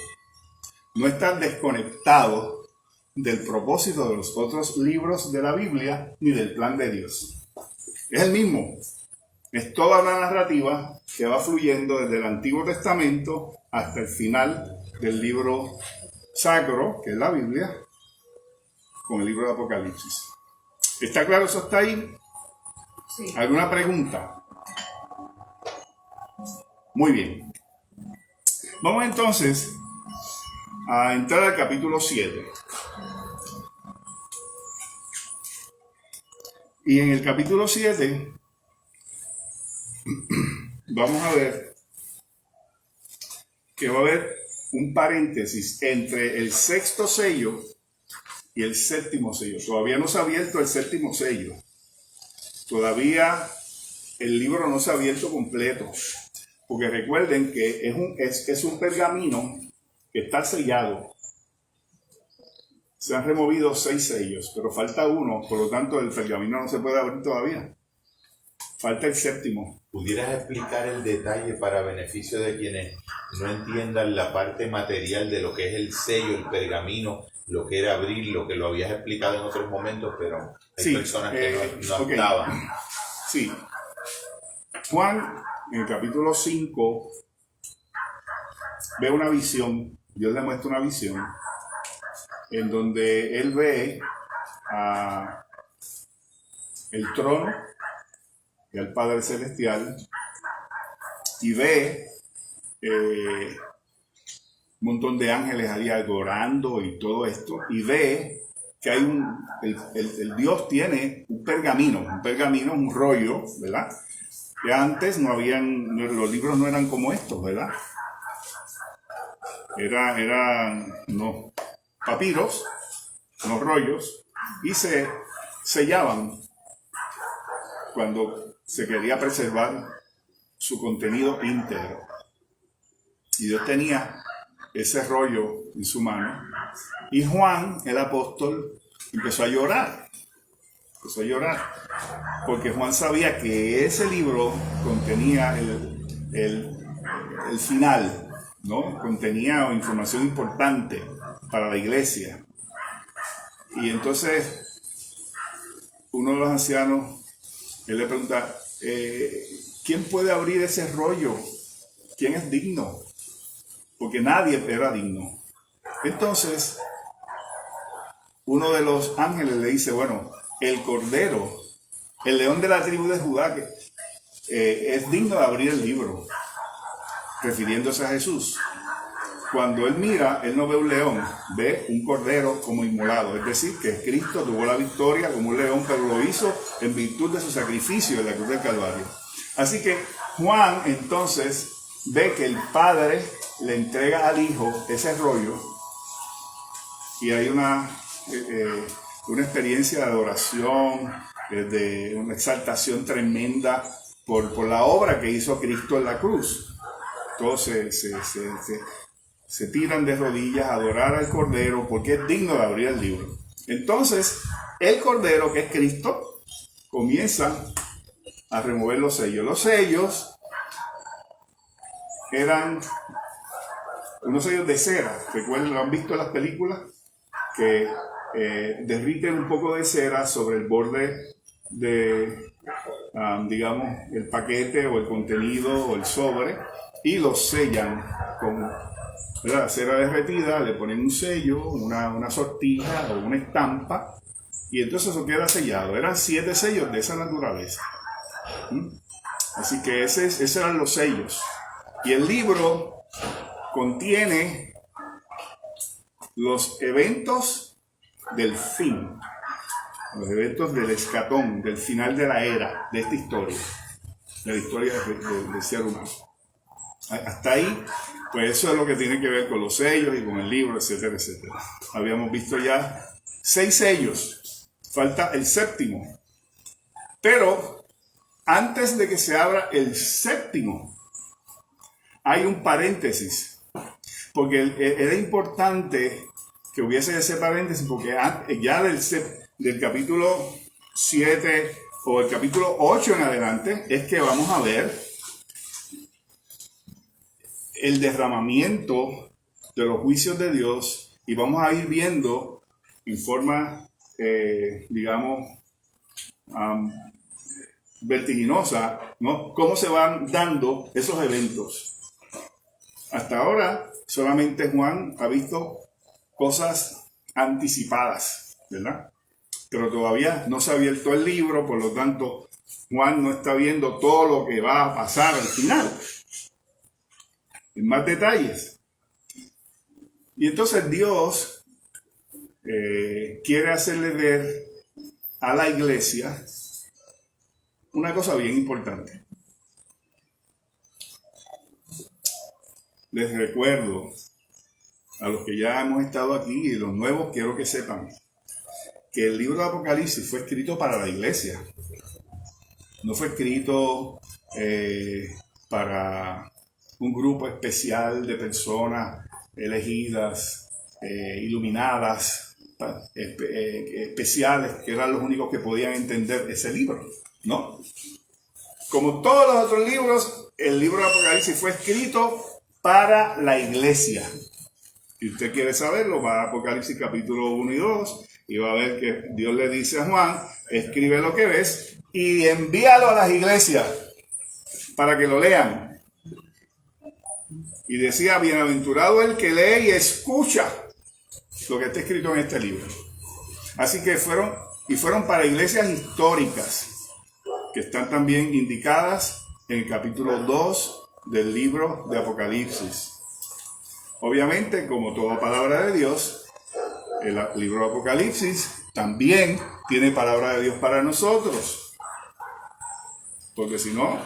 no está desconectado del propósito de los otros libros de la Biblia ni del plan de Dios. Es el mismo. Es toda la narrativa que va fluyendo desde el Antiguo Testamento hasta el final del libro sacro, que es la Biblia, con el libro de Apocalipsis. ¿Está claro eso hasta ahí? Sí. ¿Alguna pregunta? Muy bien. Vamos entonces a entrar al capítulo 7. Y en el capítulo 7 vamos a ver que va a haber un paréntesis entre el sexto sello y el séptimo sello. Todavía no se ha abierto el séptimo sello. Todavía el libro no se ha abierto completo. Porque recuerden que es un pergamino que está sellado. Se han removido 6 sellos, pero falta uno. Por lo tanto, el pergamino no se puede abrir todavía. Falta el séptimo. ¿Pudieras explicar el detalle para beneficio de quienes no entiendan la parte material de lo que es el sello, el pergamino, lo que era abrir, lo que lo habías explicado en otros momentos, pero hay personas que no okay. estaban? Sí. Juan, en el capítulo 5, ve una visión. Dios le muestra una visión en donde él ve el trono y al Padre Celestial y ve un montón de ángeles ahí adorando y todo esto, y ve que hay el Dios tiene un pergamino, un rollo, ¿verdad? Que antes los libros no eran como estos, ¿verdad? Eran papiros, unos rollos, y se sellaban cuando se quería preservar su contenido íntegro. Y Dios tenía ese rollo en su mano. Y Juan, el apóstol, empezó a llorar. Porque Juan sabía que ese libro contenía el final, ¿no? Contenía información importante para la iglesia. Y entonces uno de los ancianos, él le pregunta, ¿quién puede abrir ese rollo? ¿Quién es digno? Porque nadie era digno. Entonces, uno de los ángeles le dice, bueno, el cordero, el león de la tribu de Judá, que es digno de abrir el libro, refiriéndose a Jesús. Cuando él mira, él no ve un león, ve un cordero como inmolado. Es decir, que Cristo tuvo la victoria como un león, pero lo hizo en virtud de su sacrificio en la cruz del Calvario. Así que Juan entonces ve que el Padre le entrega al Hijo ese rollo y hay una experiencia de adoración, de una exaltación tremenda por la obra que hizo Cristo en la cruz. Todos se tiran de rodillas a adorar al Cordero porque es digno de abrir el libro. Entonces, el Cordero, que es Cristo, comienza a remover los sellos. Los sellos eran unos sellos de cera. Recuerden, lo han visto en las películas, que derriten un poco de cera sobre el borde de, digamos, el paquete o el contenido o el sobre y lo sellan con la cera derretida, le ponen un sello, una sortija o una estampa y entonces eso queda sellado. Eran 7 sellos de esa naturaleza. Así que esos eran los sellos. Y el libro contiene los eventos del fin, los eventos del escatón, del final de la era, de esta historia, de la historia del ser humano. Hasta ahí, pues eso es lo que tiene que ver con los sellos y con el libro, etcétera, etcétera. Habíamos visto ya 6 sellos, falta el 7º. Pero antes de que se abra el 7º, hay un paréntesis, porque era importante que hubiese ese paréntesis, porque ya del capítulo 7 o el capítulo 8 en adelante es que vamos a ver el derramamiento de los juicios de Dios y vamos a ir viendo en forma, digamos, vertiginosa, ¿no?, cómo se van dando esos eventos. Hasta ahora solamente Juan ha visto cosas anticipadas, ¿verdad? Pero todavía no se ha abierto el libro, por lo tanto Juan no está viendo todo lo que va a pasar al final, en más detalles. Y entonces Dios quiere hacerle ver a la iglesia una cosa bien importante. Les recuerdo a los que ya hemos estado aquí y los nuevos quiero que sepan que el libro de Apocalipsis fue escrito para la iglesia. No fue escrito para un grupo especial de personas elegidas, iluminadas, especiales, que eran los únicos que podían entender ese libro, ¿no? Como todos los otros libros, el libro de Apocalipsis fue escrito para la iglesia. Si usted quiere saberlo, va a Apocalipsis capítulo 1 y 2 y va a ver que Dios le dice a Juan, escribe lo que ves y envíalo a las iglesias para que lo lean. Y decía, bienaventurado el que lee y escucha lo que está escrito en este libro. Así que fueron para iglesias históricas, que están también indicadas en el capítulo 2 del libro de Apocalipsis. Obviamente, como toda palabra de Dios, el libro de Apocalipsis también tiene palabra de Dios para nosotros. Porque si no,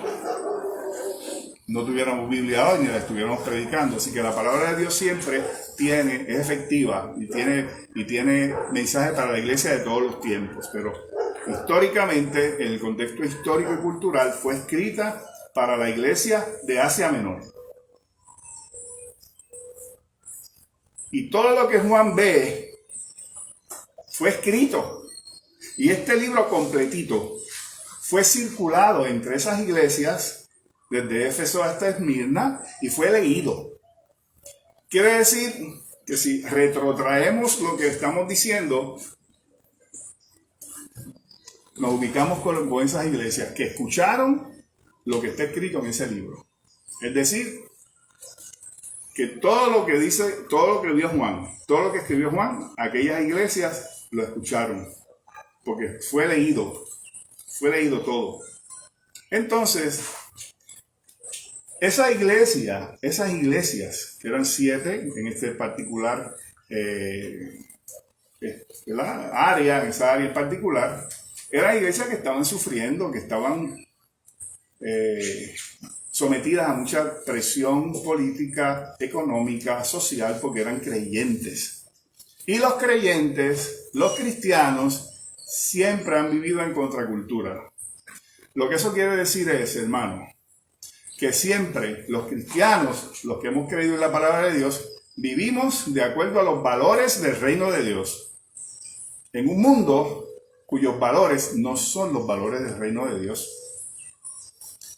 no tuviéramos Biblia hoy ni la estuviéramos predicando. Así que la palabra de Dios siempre es efectiva y tiene mensaje para la iglesia de todos los tiempos. Pero históricamente, en el contexto histórico y cultural, fue escrita para la iglesia de Asia Menor. Y todo lo que Juan ve fue escrito. Y este libro completito fue circulado entre esas iglesias, desde Éfeso hasta Esmirna, y fue leído. Quiere decir que si retrotraemos lo que estamos diciendo, nos ubicamos con esas iglesias que escucharon lo que está escrito en ese libro. Es decir, que todo lo que dice, todo lo que vio Juan, todo lo que escribió Juan, aquellas iglesias lo escucharon, porque fue leído todo. Entonces, esas iglesias, que eran 7 en este particular área, en esa área en particular, eran iglesias que estaban sufriendo, que estaban sometidas a mucha presión política, económica, social, porque eran creyentes. Y los creyentes, los cristianos, siempre han vivido en contracultura. Lo que eso quiere decir es, hermano, que siempre los cristianos, los que hemos creído en la palabra de Dios, vivimos de acuerdo a los valores del reino de Dios. En un mundo cuyos valores no son los valores del reino de Dios.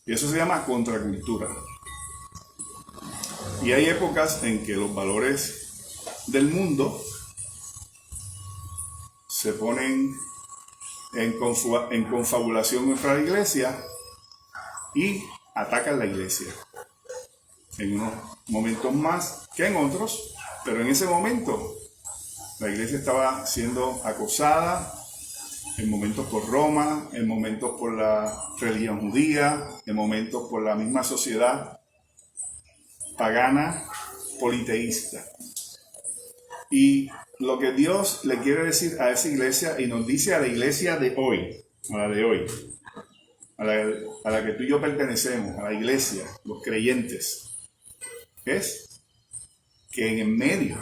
Y eso se llama contracultura. Y hay épocas en que los valores del mundo se ponen en confabulación contra la iglesia y atacan la iglesia. En unos momentos más que en otros, pero en ese momento la iglesia estaba siendo acosada, en momentos por Roma, en momentos por la religión judía, en momentos por la misma sociedad pagana, politeísta. Y lo que Dios le quiere decir a esa iglesia, y nos dice a la iglesia de hoy, a la de hoy, a la que tú y yo pertenecemos, a la iglesia, los creyentes, es que en medio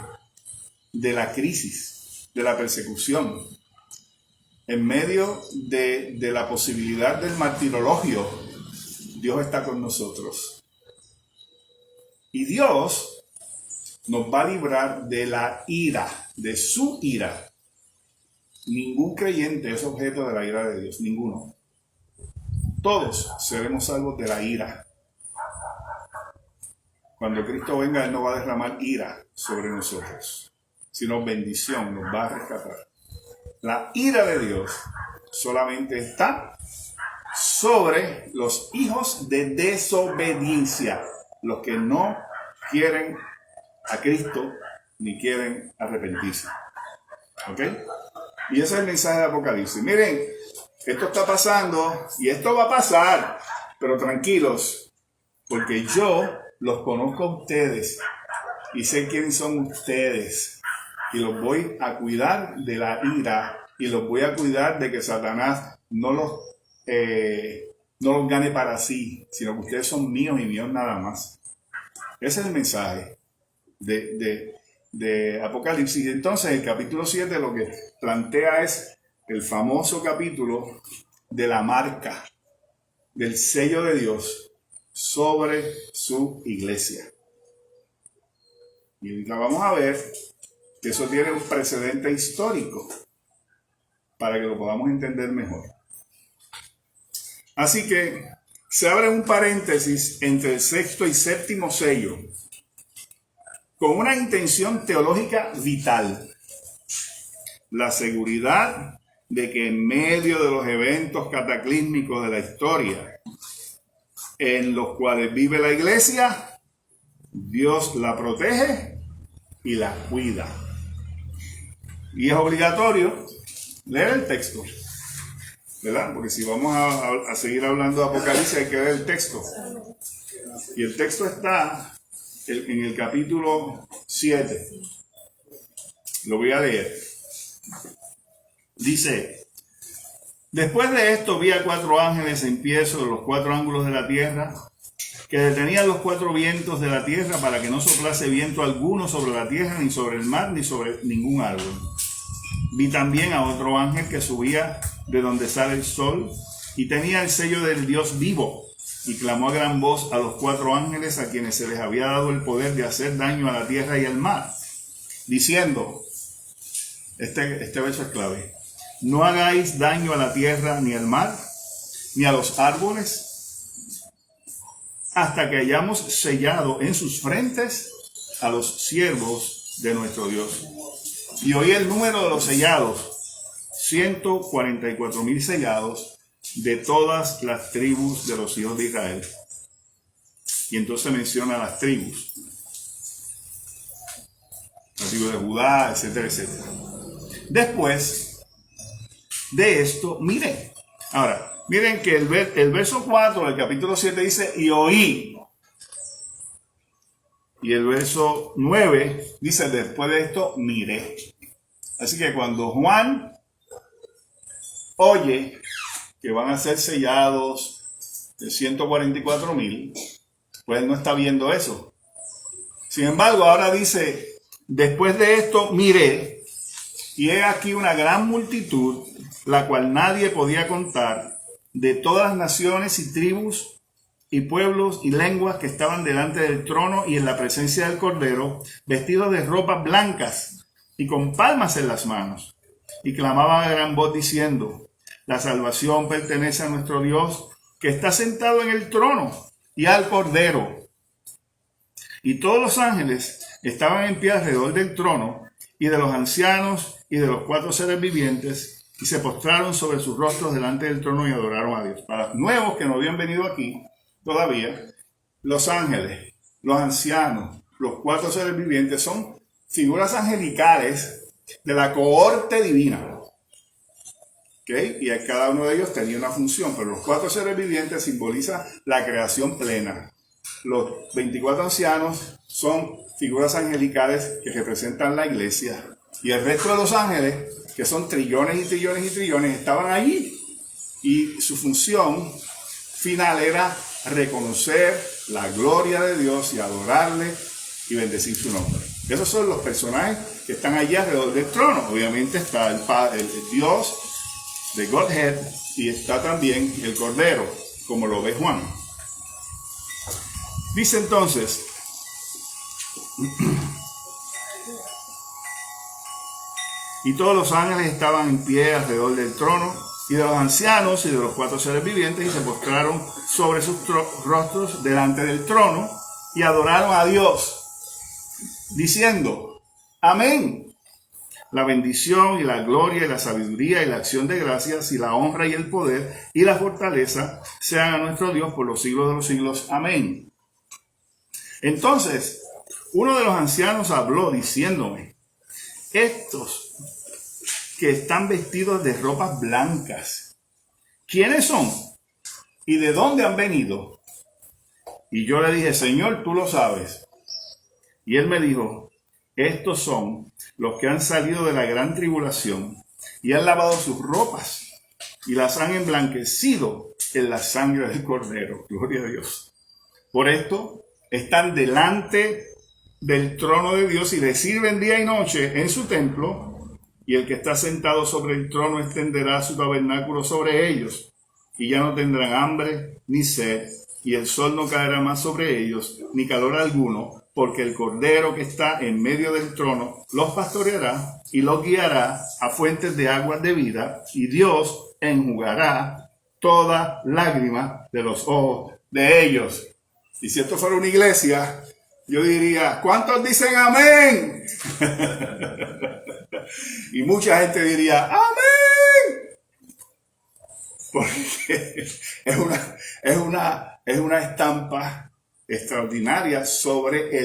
de la crisis, de la persecución, en medio de la posibilidad del martirologio, Dios está con nosotros. Y Dios nos va a librar de la ira, de su ira. Ningún creyente es objeto de la ira de Dios, ninguno. Todos seremos salvos de la ira. Cuando Cristo venga, Él no va a derramar ira sobre nosotros, sino bendición, nos va a rescatar. La ira de Dios solamente está sobre los hijos de desobediencia, los que no quieren a Cristo ni quieren arrepentirse. ¿Ok? Y ese es el mensaje de Apocalipsis. Miren, esto está pasando y esto va a pasar, pero tranquilos, porque yo los conozco a ustedes y sé quiénes son ustedes. Y los voy a cuidar de la ira y los voy a cuidar de que Satanás no los gane para sí, sino que ustedes son míos y míos nada más. Ese es el mensaje de Apocalipsis. Y entonces el capítulo 7 lo que plantea es el famoso capítulo de la marca, del sello de Dios sobre su iglesia. Y ahorita vamos a ver que eso tiene un precedente histórico para que lo podamos entender mejor. Así que se abre un paréntesis entre el 6º y 7º sello con una intención teológica vital: la seguridad de que en medio de los eventos cataclísmicos de la historia en los cuales vive la iglesia, Dios la protege y la cuida. Y es obligatorio leer el texto, ¿verdad? Porque si vamos a seguir hablando de Apocalipsis hay que leer el texto. Y el texto está en el capítulo 7. Lo voy a leer. Dice: después de esto vi a 4 ángeles en pie sobre los 4 ángulos de la tierra, que detenían los 4 vientos de la tierra para que no soplase viento alguno sobre la tierra, ni sobre el mar, ni sobre ningún árbol. Vi también a otro ángel que subía de donde sale el sol y tenía el sello del Dios vivo, y clamó a gran voz a los 4 ángeles a quienes se les había dado el poder de hacer daño a la tierra y al mar, diciendo, este verso es clave: no hagáis daño a la tierra ni al mar, ni a los árboles, hasta que hayamos sellado en sus frentes a los siervos de nuestro Dios. Y oí el número de los sellados, 144,000 sellados, de todas las tribus de los hijos de Israel. Y entonces menciona las tribus. La tribu de Judá, etcétera, etcétera. Después de esto, miren. Ahora, miren que el verso 4 del capítulo 7 dice, y oí. Y el verso 9 dice, después de esto, miré. Así que cuando Juan oye que van a ser sellados de 144,000, pues no está viendo eso. Sin embargo, ahora dice, después de esto miré, y he aquí una gran multitud, la cual nadie podía contar, de todas las naciones y tribus y pueblos y lenguas que estaban delante del trono y en la presencia del Cordero, vestidos de ropas blancas y con palmas en las manos, y clamaban a gran voz diciendo, la salvación pertenece a nuestro Dios, que está sentado en el trono, y al Cordero. Y todos los ángeles estaban en pie alrededor del trono, y de los ancianos y de los 4 seres vivientes, y se postraron sobre sus rostros delante del trono y adoraron a Dios. Para los nuevos que no habían venido aquí todavía, los ángeles, los ancianos, los 4 seres vivientes son figuras angelicales de la cohorte divina. ¿Okay? Y cada uno de ellos tenía una función, pero los 4 seres vivientes simbolizan la creación plena. Los 24 ancianos son figuras angelicales que representan la iglesia. Y el resto de los ángeles, que son trillones y trillones y trillones, estaban allí. Y su función final era reconocer la gloria de Dios y adorarle y bendecir su nombre. Esos son los personajes que están allí alrededor del trono. Obviamente está el Dios de Godhead y está también el Cordero, como lo ve Juan. Dice entonces, y todos los ángeles estaban en pie alrededor del trono, y de los ancianos y de los 4 seres vivientes, y se postraron sobre sus rostros delante del trono, y adoraron a Dios, diciendo, amén. La bendición y la gloria y la sabiduría y la acción de gracias y la honra y el poder y la fortaleza sean a nuestro Dios por los siglos de los siglos. Amén. Entonces, uno de los ancianos habló diciéndome, estos que están vestidos de ropas blancas, ¿quiénes son? ¿Y de dónde han venido? Y yo le dije, Señor, tú lo sabes. Y él me dijo, estos son los que han salido de la gran tribulación y han lavado sus ropas y las han emblanquecido en la sangre del Cordero. Gloria a Dios. Por esto están delante del trono de Dios y le sirven día y noche en su templo, y el que está sentado sobre el trono extenderá su tabernáculo sobre ellos, y ya no tendrán hambre ni sed, y el sol no caerá más sobre ellos, ni calor alguno, porque el Cordero que está en medio del trono los pastoreará y los guiará a fuentes de aguas de vida, y Dios enjugará toda lágrima de los ojos de ellos. Y si esto fuera una iglesia, yo diría, ¿cuántos dicen amén? Y mucha gente diría, amén. Porque es una estampa extraordinaria sobre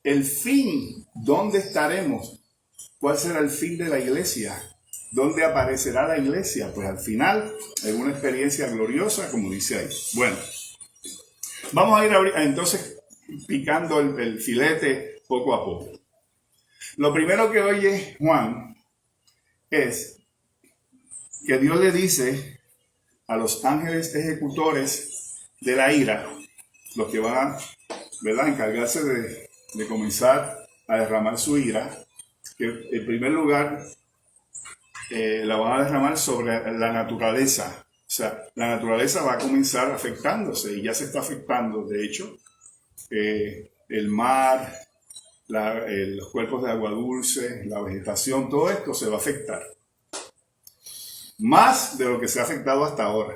el fin. ¿Dónde estaremos? ¿Cuál será el fin de la iglesia? ¿Dónde aparecerá la iglesia? Pues al final, en una experiencia gloriosa, como dice ahí. Bueno, vamos a ir entonces picando el filete poco a poco. Lo primero que oye Juan es que Dios le dice a los ángeles ejecutores de la ira, los que van a, ¿verdad?, encargarse de comenzar a derramar su ira, que en primer lugar la van a derramar sobre la naturaleza. O sea, la naturaleza va a comenzar afectándose y ya se está afectando. De hecho, el mar, los cuerpos de agua dulce, la vegetación, todo esto se va a afectar. Más de lo que se ha afectado hasta ahora.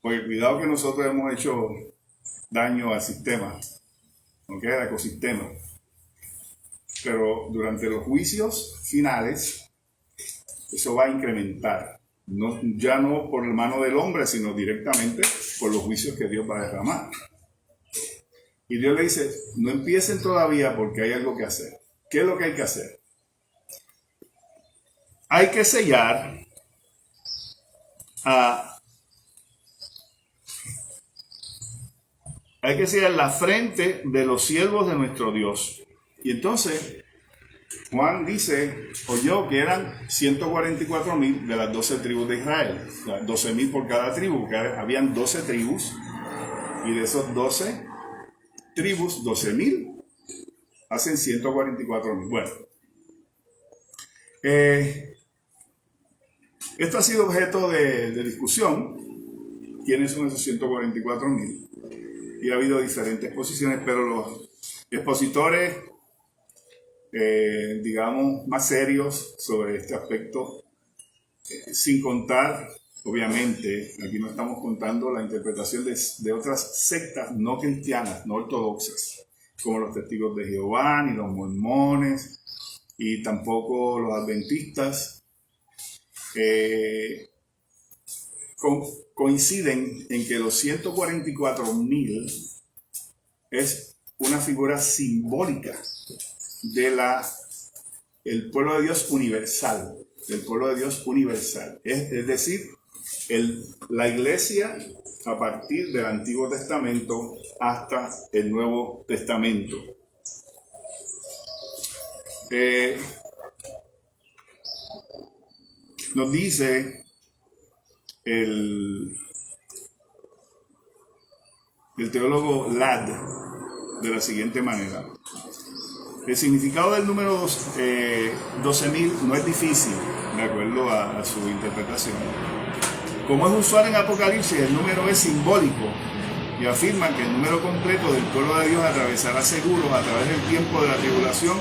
Porque cuidado que nosotros hemos hecho daño al sistema, ¿okay?, al ecosistema. Pero durante los juicios finales, eso va a incrementar. No, ya no por la mano del hombre, sino directamente por los juicios que Dios va a derramar. Y Dios le dice, no empiecen todavía porque hay algo que hacer. ¿Qué es lo que hay que hacer? Hay que sellar la frente de los siervos de nuestro Dios. Y entonces Juan dice, oyó que eran 144,000 de las 12 tribus de Israel. 12,000 por cada tribu, porque habían 12 tribus. Y de esos 12 tribus, 12,000 hacen 144,000. Bueno, esto ha sido objeto de discusión. ¿Quiénes son esos 144,000? Y ha habido diferentes posiciones, pero los expositores, digamos, más serios sobre este aspecto, sin contar, obviamente, aquí no estamos contando la interpretación de otras sectas no cristianas, no ortodoxas, como los testigos de Jehová, ni los mormones, y tampoco los adventistas, coinciden en que los 144,000 es una figura simbólica el pueblo de Dios universal, del pueblo de Dios universal. Es decir, la iglesia a partir del Antiguo Testamento hasta el Nuevo Testamento. Nos dice el teólogo Ladd de la siguiente manera. El significado del número 12,000 no es difícil, de acuerdo a su interpretación. Como es usual en Apocalipsis, el número es simbólico y afirma que el número completo del pueblo de Dios atravesará seguro a través del tiempo de la tribulación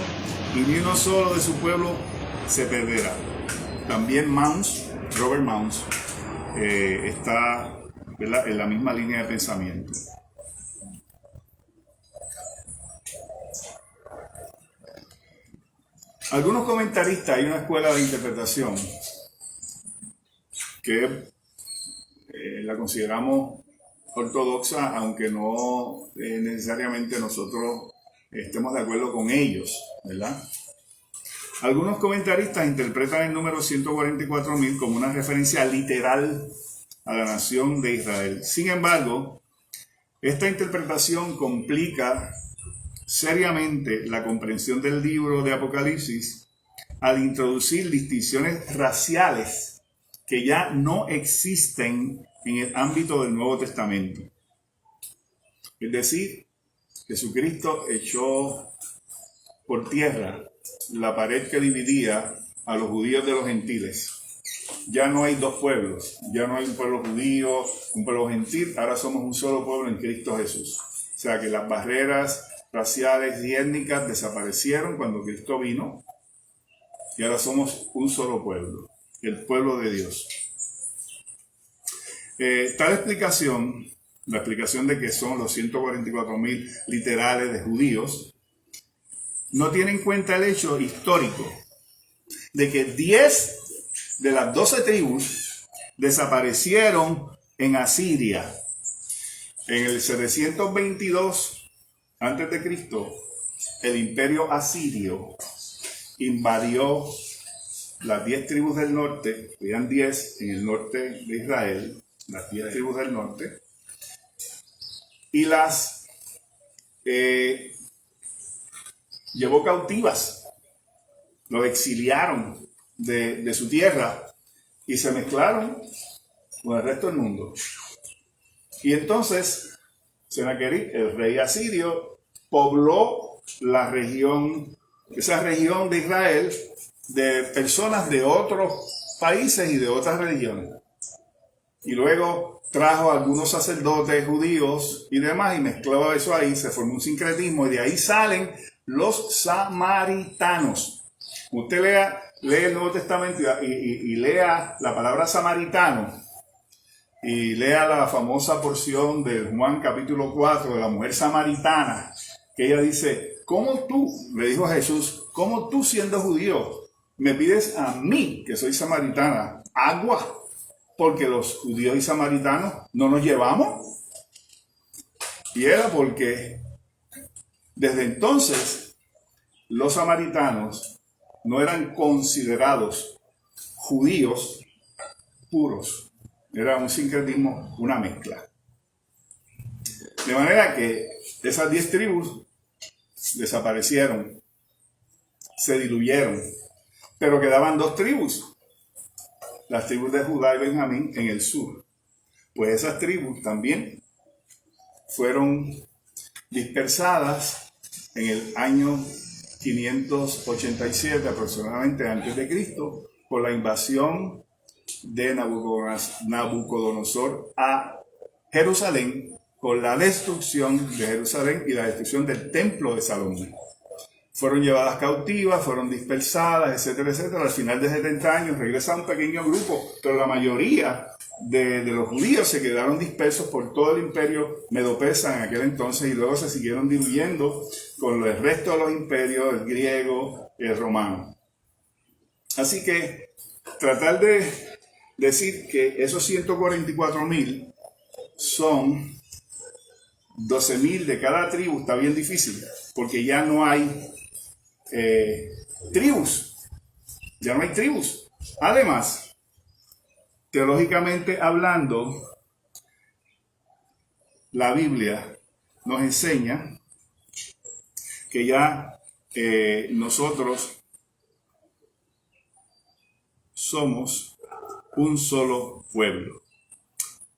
y ni uno solo de su pueblo se perderá. También Robert Mounce, está, ¿verdad?, en la misma línea de pensamiento. Algunos comentaristas, hay una escuela de interpretación que la consideramos ortodoxa, aunque no necesariamente nosotros estemos de acuerdo con ellos, ¿verdad? Algunos comentaristas interpretan el número 144,000 como una referencia literal a la nación de Israel. Sin embargo, esta interpretación complica seriamente la comprensión del libro de Apocalipsis al introducir distinciones raciales que ya no existen en el ámbito del Nuevo Testamento. Es decir, Jesucristo echó por tierra la pared que dividía a los judíos de los gentiles. Ya no hay dos pueblos, ya no hay un pueblo judío, un pueblo gentil, ahora somos un solo pueblo en Cristo Jesús. O sea que las barreras raciales y étnicas desaparecieron cuando Cristo vino y ahora somos un solo pueblo, el pueblo de Dios. Tal explicación, la explicación de que son los 144,000 literales de judíos, no tiene en cuenta el hecho histórico de que 10 de las 12 tribus desaparecieron en Asiria. En el 722 a.C., el imperio asirio invadió las 10 tribus del norte, habían 10 en el norte de Israel, las 10 tribus del norte, y las llevó cautivas, los exiliaron de su tierra y se mezclaron con el resto del mundo. Y entonces Senaquerib, el rey asirio, pobló la región, esa región de Israel, de personas de otros países y de otras religiones. Y luego trajo a algunos sacerdotes judíos y demás y mezcló eso ahí, se formó un sincretismo y de ahí salen los samaritanos. Usted lee el Nuevo Testamento y lea la palabra samaritano y lea la famosa porción de Juan capítulo 4 de la mujer samaritana, que ella dice, ¿cómo tú, le dijo a Jesús, cómo tú siendo judío me pides a mí, que soy samaritana, agua porque los judíos y samaritanos no nos llevamos. Y era porque desde entonces los samaritanos no eran considerados judíos puros. Era un sincretismo, una mezcla. De manera que esas 10 tribus desaparecieron, se diluyeron, pero quedaban 2 tribus, las tribus de Judá y Benjamín en el sur. Pues esas tribus también fueron dispersadas en el año 587 aproximadamente antes de Cristo por la invasión de Nabucodonosor a Jerusalén, por la destrucción de Jerusalén y la destrucción del templo de Salomón. Fueron llevadas cautivas, fueron dispersadas, etcétera, etcétera. Al final de 70 años regresa un pequeño grupo, pero la mayoría de los judíos se quedaron dispersos por todo el imperio medo-persa en aquel entonces y luego se siguieron diluyendo con el resto de los imperios, el griego y el romano. Así que tratar de decir que esos 144,000 son 12,000 de cada tribu está bien difícil, porque ya no hay tribus. Ya no hay tribus. Además, teológicamente hablando, la Biblia nos enseña que ya nosotros somos un solo pueblo.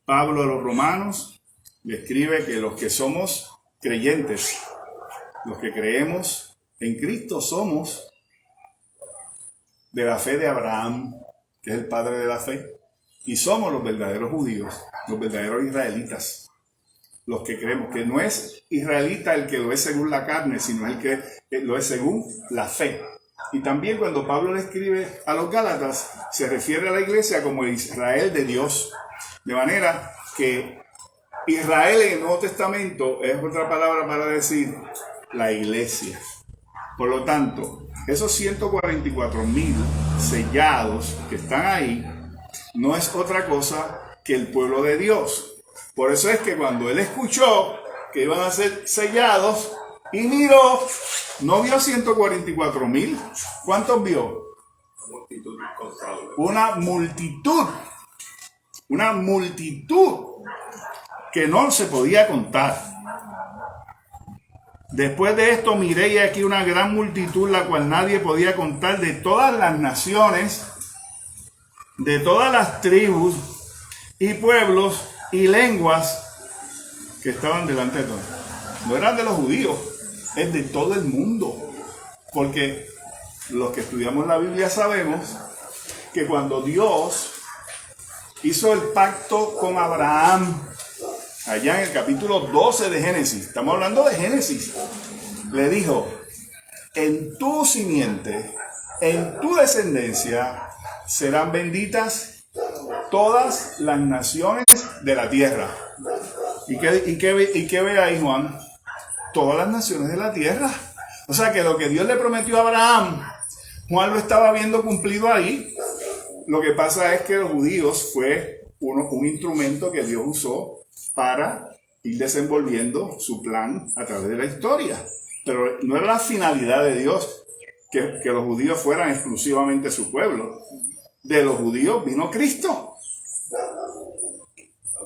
Pablo a los romanos le escribe que los que somos creyentes, los que creemos en Cristo, somos de la fe de Abraham, que es el padre de la fe, y somos los verdaderos judíos, los verdaderos israelitas, los que creemos que no es israelita el que lo es según la carne, sino el que lo es según la fe. Y también cuando Pablo le escribe a los Gálatas, se refiere a la iglesia como el Israel de Dios, de manera que Israel en el Nuevo Testamento es otra palabra para decir la iglesia. Por lo tanto, esos 144,000 sellados que están ahí no es otra cosa que el pueblo de Dios. Por eso es que cuando él escuchó que iban a ser sellados y miró, no vio 144,000. ¿Cuántos vio? Una multitud que no se podía contar. Después de esto miré y aquí una gran multitud, la cual nadie podía contar, de todas las naciones, de todas las tribus y pueblos y lenguas que estaban delante de todos. No eran de los judíos, es de todo el mundo. Porque los que estudiamos la Biblia sabemos que cuando Dios hizo el pacto con Abraham, allá en el capítulo 12 de Génesis, estamos hablando de Génesis, le dijo: en tu simiente, en tu descendencia, serán benditas todas las naciones de la tierra. ¿Y qué ve ahí Juan? Todas las naciones de la tierra. O sea que lo que Dios le prometió a Abraham, Juan lo estaba viendo cumplido ahí. Lo que pasa es que los judíos fue un instrumento que Dios usó para ir desenvolviendo su plan a través de la historia. Pero no era la finalidad de Dios que los judíos fueran exclusivamente su pueblo. De los judíos vino Cristo.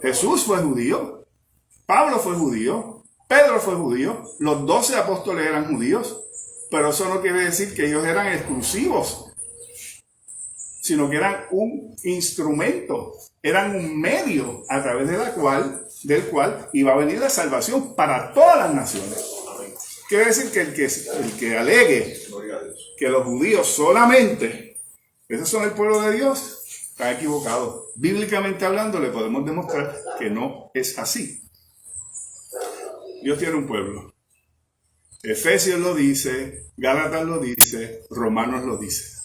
Jesús fue judío, Pablo fue judío, Pedro fue judío, los 12 apóstoles eran judíos, pero eso no quiere decir que ellos eran exclusivos, sino que eran un instrumento, eran un medio a través del cual iba a venir la salvación para todas las naciones. Quiere decir que el que alegue que los judíos solamente, esos son el pueblo de Dios, está equivocado. Bíblicamente hablando, le podemos demostrar que no es así. Dios tiene un pueblo. Efesios lo dice, Gálatas lo dice, Romanos lo dice.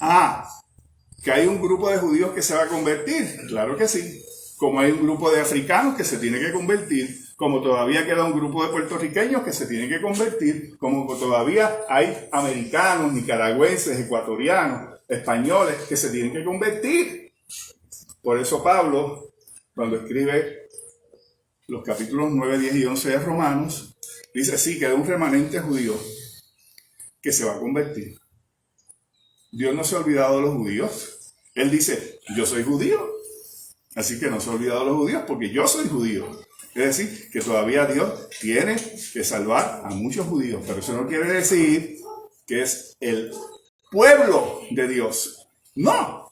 Que hay un grupo de judíos que se va a convertir, claro que sí. Como hay un grupo de africanos que se tiene que convertir, como todavía queda un grupo de puertorriqueños que se tienen que convertir, como todavía hay americanos, nicaragüenses, ecuatorianos, españoles que se tienen que convertir. Por eso Pablo, cuando escribe los capítulos 9, 10 y 11 de Romanos, dice, sí, queda un remanente judío que se va a convertir. Dios no se ha olvidado de los judíos. Él dice, yo soy judío, así que no se ha olvidado de los judíos porque yo soy judío. Es decir, que todavía Dios tiene que salvar a muchos judíos, pero eso no quiere decir que es el pueblo de Dios. No,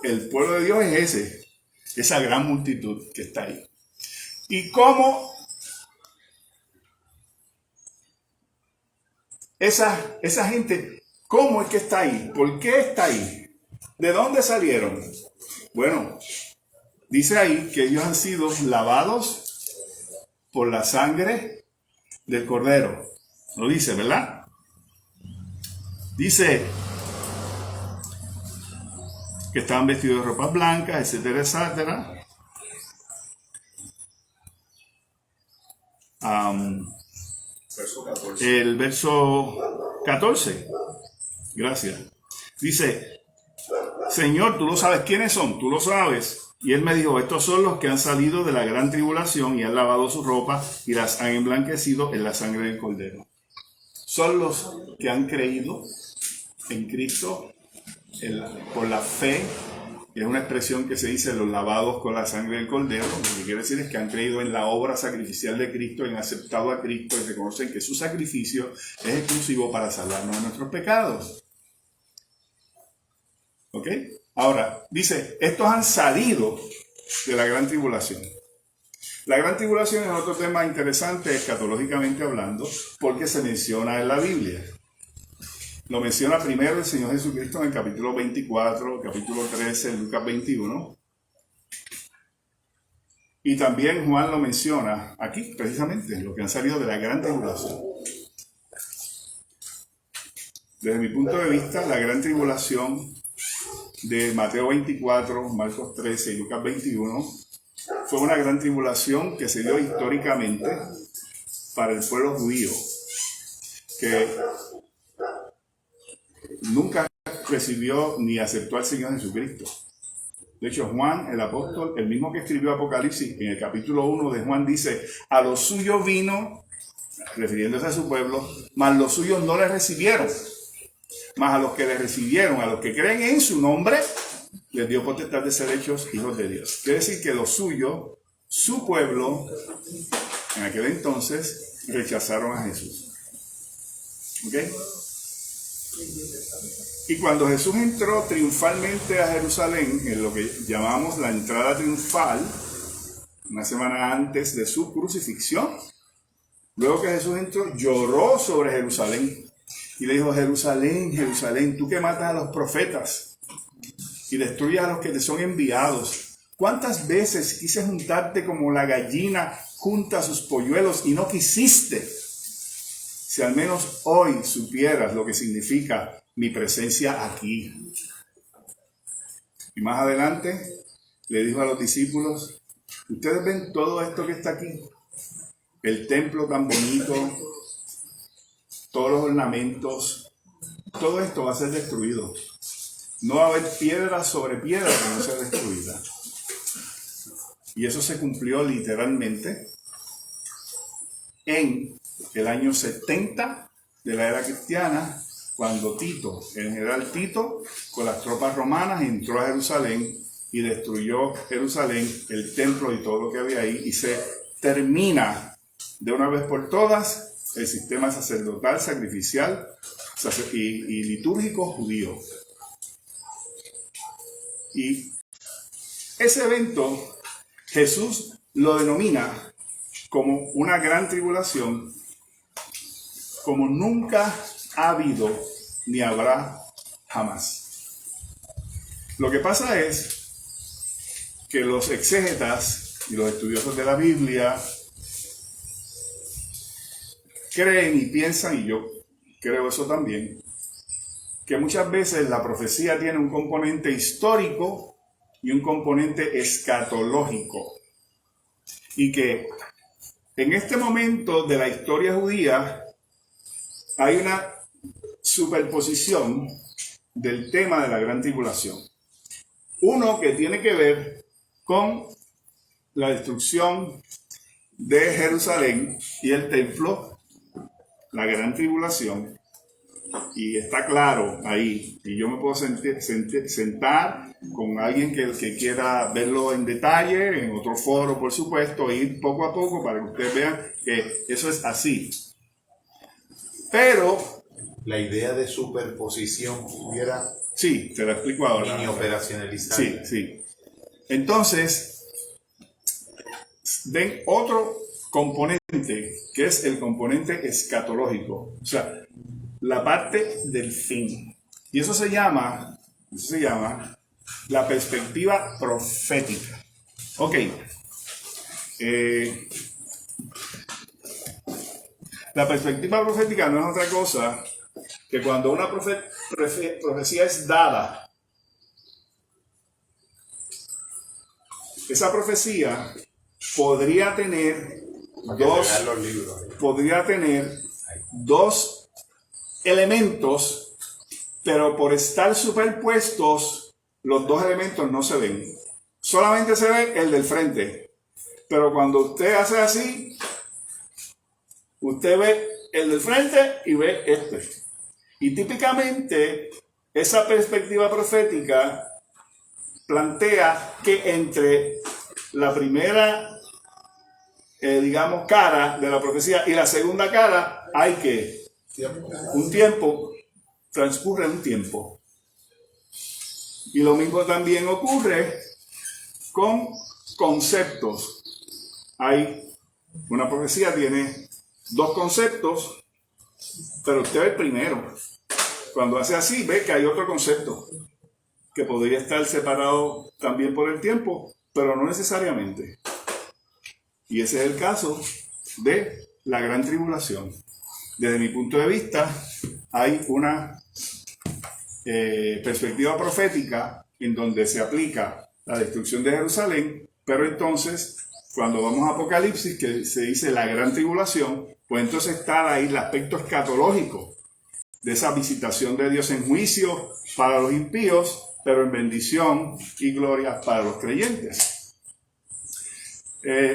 el pueblo de Dios es esa gran multitud que está ahí. ¿Y cómo esa gente, cómo es que está ahí? ¿Por qué está ahí? ¿De dónde salieron? Bueno, dice ahí que ellos han sido lavados por la sangre del Cordero. Lo dice, ¿verdad? Dice que estaban vestidos de ropas blancas, etcétera, etcétera. Verso 14. El verso 14. Gracias. Dice, Señor, tú lo sabes quiénes son, tú lo sabes. Y él me dijo, estos son los que han salido de la gran tribulación y han lavado su ropa y las han emblanquecido en la sangre del Cordero. Son los que han creído en Cristo por la fe. Es una expresión que se dice los lavados con la sangre del Cordero. Lo que quiere decir es que han creído en la obra sacrificial de Cristo, han aceptado a Cristo y reconocen que su sacrificio es exclusivo para salvarnos de nuestros pecados. ¿Ok? Ahora, dice, estos han salido de la gran tribulación. La gran tribulación es otro tema interesante escatológicamente hablando, porque se menciona en la Biblia. Lo menciona primero el Señor Jesucristo en el capítulo 24, capítulo 13, Lucas 21. Y también Juan lo menciona aquí, precisamente, los que han salido de la gran tribulación. Desde mi punto de vista, la gran tribulación de Mateo 24, Marcos 13 y Lucas 21 fue una gran tribulación que se dio históricamente para el pueblo judío, que nunca recibió ni aceptó al Señor Jesucristo. De hecho, Juan, el apóstol, el mismo que escribió Apocalipsis, en el capítulo 1 de Juan dice, a los suyos vino, refiriéndose a su pueblo, mas los suyos no le recibieron. Mas a los que le recibieron, a los que creen en su nombre, les dio potestad de ser hechos hijos de Dios. Quiere decir que los suyos, su pueblo, en aquel entonces, rechazaron a Jesús. ¿Ok? Y cuando Jesús entró triunfalmente a Jerusalén, en lo que llamamos la entrada triunfal, una semana antes de su crucifixión, luego que Jesús entró, lloró sobre Jerusalén. Y le dijo, Jerusalén, Jerusalén, tú que matas a los profetas y destruyes a los que te son enviados. ¿Cuántas veces quise juntarte como la gallina junta sus polluelos y no quisiste? Si al menos hoy supieras lo que significa mi presencia aquí. Y más adelante le dijo a los discípulos, ¿ustedes ven todo esto que está aquí? El templo tan bonito, todos los ornamentos, todo esto va a ser destruido. No va a haber piedra sobre piedra que no sea destruida. Y eso se cumplió literalmente en el año 70 de la era cristiana, cuando Tito, el general Tito, con las tropas romanas entró a Jerusalén y destruyó Jerusalén, el templo y todo lo que había ahí, y se termina de una vez por todas el sistema sacerdotal, sacrificial y litúrgico judío. Y ese evento Jesús lo denomina como una gran tribulación, como nunca ha habido ni habrá jamás. Lo que pasa es que los exégetas y los estudiosos de la Biblia creen y piensan, y yo creo eso también, que muchas veces la profecía tiene un componente histórico y un componente escatológico. Y que en este momento de la historia judía hay una superposición del tema de la gran tribulación. Uno que tiene que ver con la destrucción de Jerusalén y el templo, la gran tribulación, y está claro ahí, y yo me puedo sentar con alguien que quiera verlo en detalle, en otro foro por supuesto, ir poco a poco para que ustedes vean que eso es así. Pero la idea de superposición hubiera sí, te lo explico ahora. mini operacionalizar. Sí, sí. Entonces, ven otro componente, que es el componente escatológico, o sea, la parte del fin. Y eso se llama la perspectiva profética. Ok. La perspectiva profética no es otra cosa que cuando una profecía es dada, esa profecía podría tener dos elementos, pero por estar superpuestos, los dos elementos no se ven. Solamente se ve el del frente. Pero cuando usted hace así, usted ve el del frente y ve este. Y típicamente, esa perspectiva profética plantea que entre la primera, cara de la profecía y la segunda cara hay que un tiempo, transcurre un tiempo. Y lo mismo también ocurre con conceptos. Hay una profecía, tiene dos conceptos, pero usted ve el primero. Cuando hace así, ve que hay otro concepto que podría estar separado también por el tiempo, pero no necesariamente. Y ese es el caso de la gran tribulación. Desde mi punto de vista, hay una perspectiva profética en donde se aplica la destrucción de Jerusalén, pero entonces, cuando vamos a Apocalipsis, que se dice la gran tribulación, pues entonces está ahí el aspecto escatológico de esa visitación de Dios en juicio para los impíos, pero en bendición y gloria para los creyentes.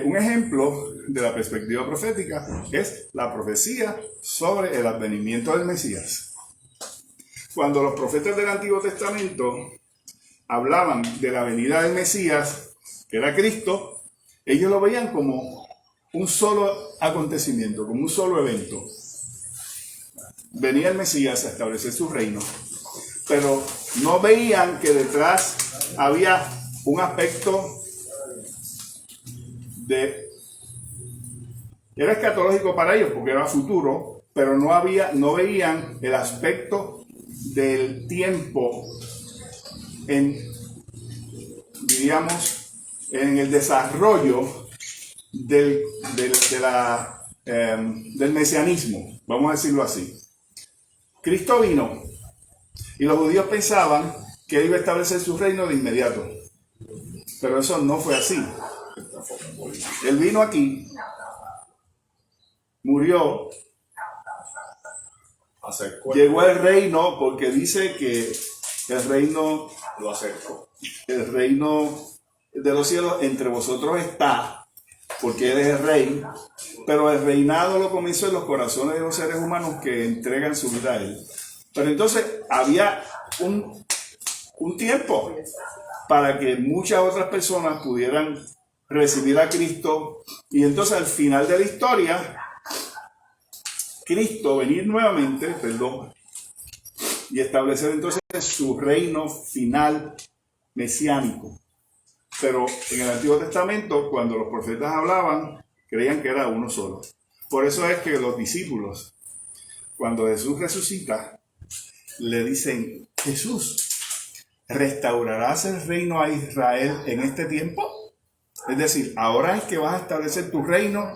Un ejemplo de la perspectiva profética es la profecía sobre el advenimiento del Mesías. Cuando los profetas del Antiguo Testamento hablaban de la venida del Mesías, que era Cristo, ellos lo veían como un solo acontecimiento, como un solo evento. Venía el Mesías a establecer su reino, pero no veían que detrás había un aspecto era escatológico para ellos porque era futuro, pero no veían el aspecto del tiempo en el desarrollo del mesianismo, vamos a decirlo así. Cristo vino y los judíos pensaban que iba a establecer su reino de inmediato, pero eso no fue así. Él vino aquí, murió, llegó el reino, porque dice que el reino lo acercó. El reino de los cielos entre vosotros está, porque Él es el rey, pero el reinado lo comenzó en los corazones de los seres humanos que entregan su vida a Él. Pero entonces había un tiempo para que muchas otras personas pudieran recibir a Cristo, y entonces al final de la historia, Cristo venir nuevamente, y establecer entonces su reino final mesiánico. Pero en el Antiguo Testamento, cuando los profetas hablaban, creían que era uno solo. Por eso es que los discípulos, cuando Jesús resucita, le dicen: Jesús, ¿restaurarás el reino a Israel en este tiempo? Es decir, ahora es que vas a establecer tu reino,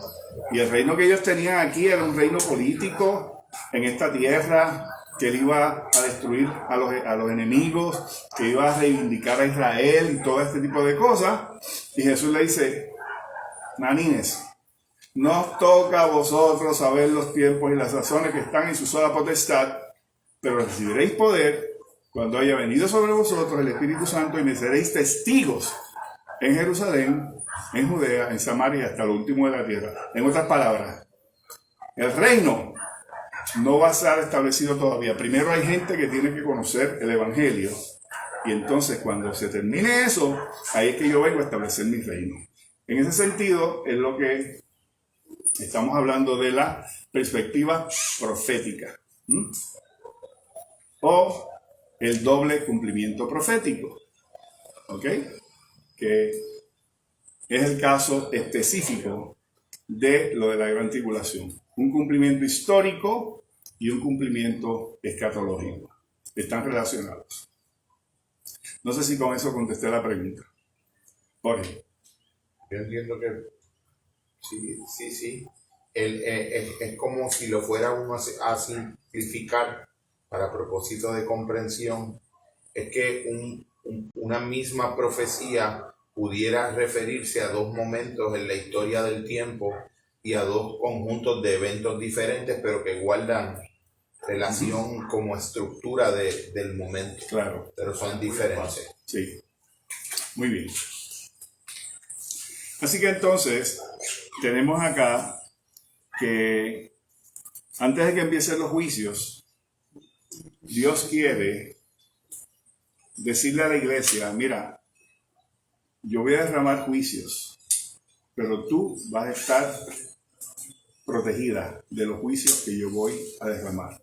y el reino que ellos tenían aquí era un reino político en esta tierra, que él iba a destruir a los enemigos, que iba a reivindicar a Israel y todo este tipo de cosas. Y Jesús le dice: manines, no os toca a vosotros saber los tiempos y las razones que están en su sola potestad, pero recibiréis poder cuando haya venido sobre vosotros el Espíritu Santo, y me seréis testigos en Jerusalén, en Judea, en Samaria, hasta lo último de la tierra. En otras palabras, el reino no va a estar establecido todavía. Primero hay gente que tiene que conocer el Evangelio. Y entonces cuando se termine eso, ahí es que yo vengo a establecer mi reino. En ese sentido es lo que estamos hablando de la perspectiva profética. O el doble cumplimiento profético. ¿Ok? Que es el caso específico de lo de la gran tribulación. Un cumplimiento histórico y un cumplimiento escatológico. Están relacionados. No sé si con eso contesté la pregunta. Jorge. Yo entiendo que sí. Es como si lo fuera uno a simplificar para propósito de comprensión. Es que una misma profecía pudiera referirse a dos momentos en la historia del tiempo y a dos conjuntos de eventos diferentes, pero que guardan relación como estructura del momento. Claro. Pero son diferentes. Sí. Muy bien. Así que entonces, tenemos acá que antes de que empiecen los juicios, Dios quiere decirle a la iglesia, mira, yo voy a derramar juicios, pero tú vas a estar protegida de los juicios que yo voy a derramar.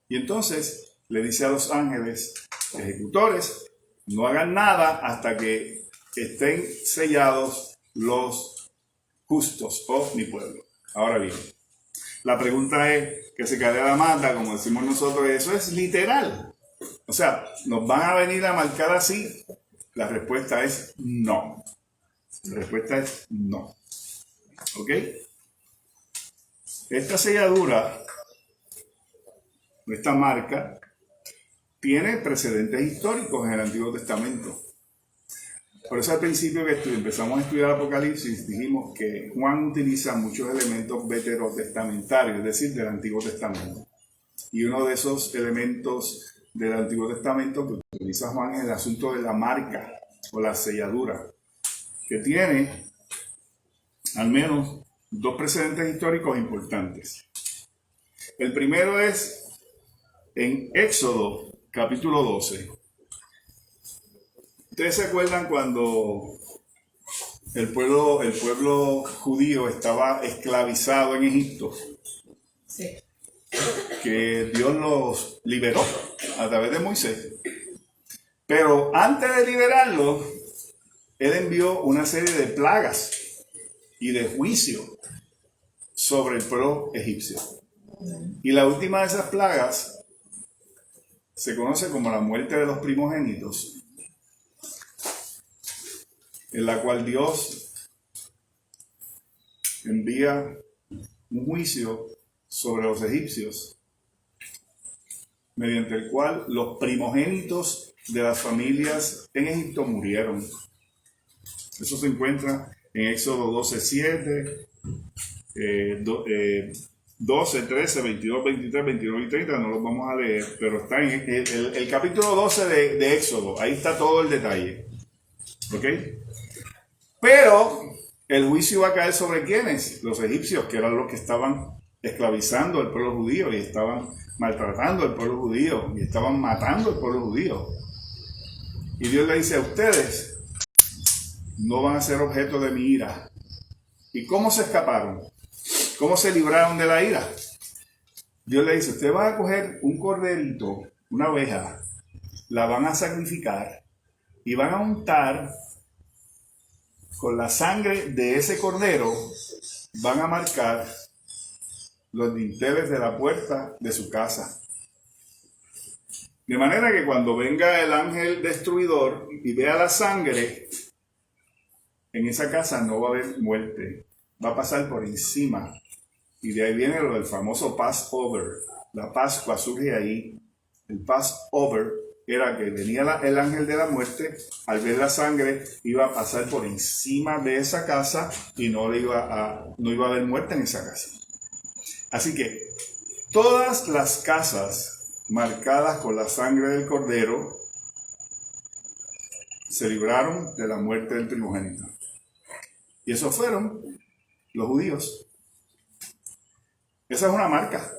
Y entonces le dice a los ángeles ejecutores, no hagan nada hasta que estén sellados los justos o mi pueblo. Ahora bien, la pregunta es que se cae la mata, como decimos nosotros, eso es literal. O sea, ¿nos van a venir a marcar así? La respuesta es no. La respuesta es no. ¿Ok? Esta selladura, esta marca, tiene precedentes históricos en el Antiguo Testamento. Por eso al principio que empezamos a estudiar Apocalipsis, dijimos que Juan utiliza muchos elementos veterotestamentarios, es decir, del Antiguo Testamento. Y uno de esos elementos del Antiguo Testamento que utiliza Juan es el asunto de la marca o la selladura, que tiene al menos dos precedentes históricos importantes. El primero es en Éxodo, capítulo 12. ¿Ustedes se acuerdan cuando el pueblo judío estaba esclavizado en Egipto? Sí. Que Dios los liberó a través de Moisés. Pero antes de liberarlos, Él envió una serie de plagas y de juicio sobre el pueblo egipcio. Y la última de esas plagas se conoce como la muerte de los primogénitos, en la cual Dios envía un juicio sobre los egipcios, mediante el cual los primogénitos de las familias en Egipto murieron. Eso se encuentra en Éxodo 12:7, 12, 13, 22, 23, 29 y 30, no los vamos a leer, pero está en el capítulo 12 de Éxodo, ahí está todo el detalle. ¿Ok? Pero el juicio va a caer sobre ¿quiénes? Los egipcios, que eran los que estaban esclavizando al pueblo judío y estaban maltratando al pueblo judío y estaban matando al pueblo judío. Y Dios le dice a ustedes, no van a ser objeto de mi ira. ¿Y cómo se escaparon? ¿Cómo se libraron de la ira? Dios le dice, ustedes van a coger un corderito, una oveja, la van a sacrificar y van a untar con la sangre de ese cordero, van a marcar los dinteles de la puerta de su casa. De manera que cuando venga el ángel destruidor y vea la sangre, en esa casa no va a haber muerte, va a pasar por encima. Y de ahí viene lo del famoso Passover. La Pascua surge ahí. El Passover era que venía el ángel de la muerte, al ver la sangre iba a pasar por encima de esa casa y no iba a haber muerte en esa casa. Así que todas las casas marcadas con la sangre del cordero se libraron de la muerte del primogénito. Y esos fueron los judíos. Esa es una marca.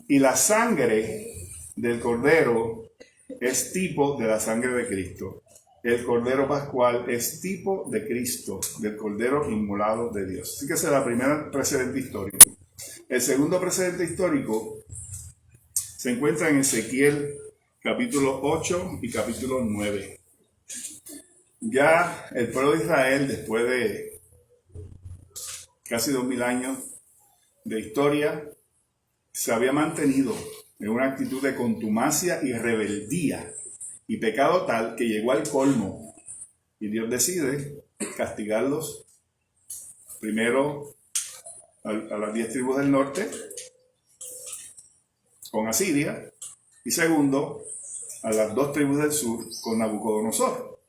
Y la sangre del Cordero es tipo de la sangre de Cristo. El Cordero Pascual es tipo de Cristo, del Cordero inmolado de Dios. Así que ese es el primer precedente histórico. El segundo precedente histórico se encuentra en Ezequiel capítulo 8 y capítulo 9. Ya el pueblo de Israel, después de casi 2000 años de historia, se había mantenido en una actitud de contumacia y rebeldía y pecado tal que llegó al colmo. Y Dios decide castigarlos primero a las 10 tribus del norte con Asiria y segundo a las 2 tribus del sur con Nabucodonosor.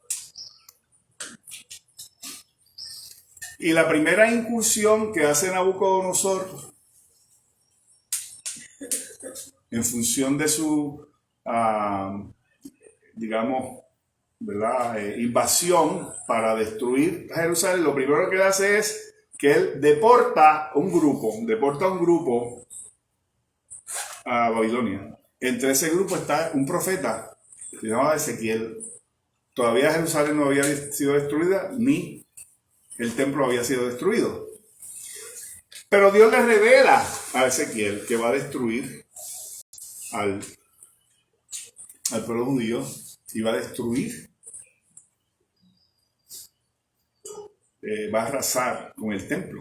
Y la primera incursión que hace Nabucodonosor en función de su, digamos, ¿verdad? Invasión para destruir Jerusalén, lo primero que él hace es que él deporta un grupo a Babilonia. Entre ese grupo está un profeta que se llamaba Ezequiel. Todavía Jerusalén no había sido destruida, ni el templo había sido destruido. Pero Dios le revela a Ezequiel que va a destruir al pueblo judío y va a destruir, va a arrasar con el templo.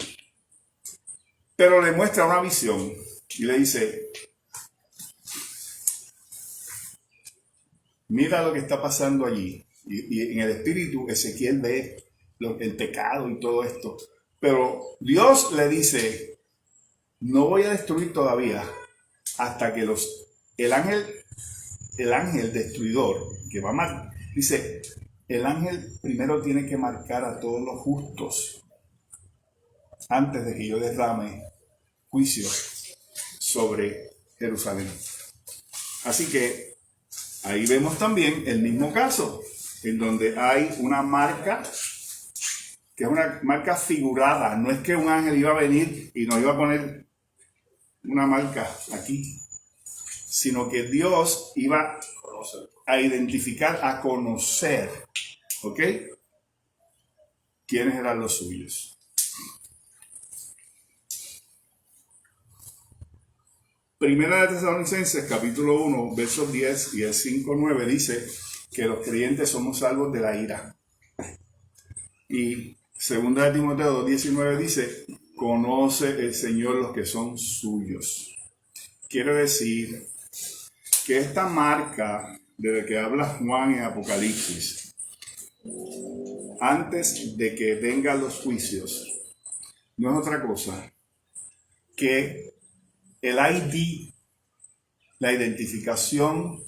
Pero le muestra una visión y le dice: mira lo que está pasando allí. Y en el espíritu Ezequiel ve el pecado y todo esto. Pero Dios le dice: no voy a destruir todavía hasta que el ángel destruidor que va a marcar, dice, el ángel primero tiene que marcar a todos los justos antes de que yo derrame juicio sobre Jerusalén. Así que ahí vemos también el mismo caso, en donde hay una marca, que es una marca figurada. No es que un ángel iba a venir y nos iba a poner una marca aquí, sino que Dios iba a identificar, a conocer, ¿ok?, quiénes eran los suyos. Primera de Tesalonicenses, capítulo 1, versos 10 y el 5-9, dice que los creyentes somos salvos de la ira. Y segunda de Timoteo 2:19 dice: conoce el Señor los que son suyos. Quiere decir que esta marca de la que habla Juan en Apocalipsis, antes de que vengan los juicios, no es otra cosa que el ID, la identificación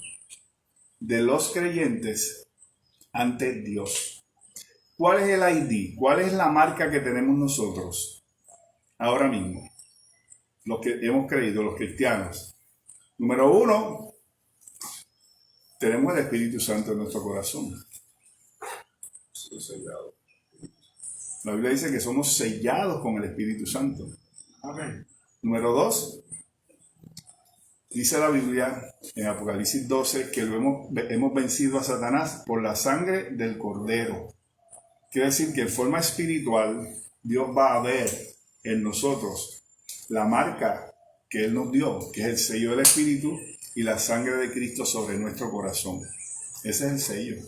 de los creyentes ante Dios. ¿Cuál es el ID? ¿Cuál es la marca que tenemos nosotros ahora mismo? Los que hemos creído, los cristianos. Número 1, tenemos el Espíritu Santo en nuestro corazón. La Biblia dice que somos sellados con el Espíritu Santo. Amén. Número 2, dice la Biblia en Apocalipsis 12 que hemos vencido a Satanás por la sangre del Cordero. Quiere decir que en forma espiritual Dios va a ver en nosotros la marca que Él nos dio, que es el sello del Espíritu y la sangre de Cristo sobre nuestro corazón. Ese es el sello.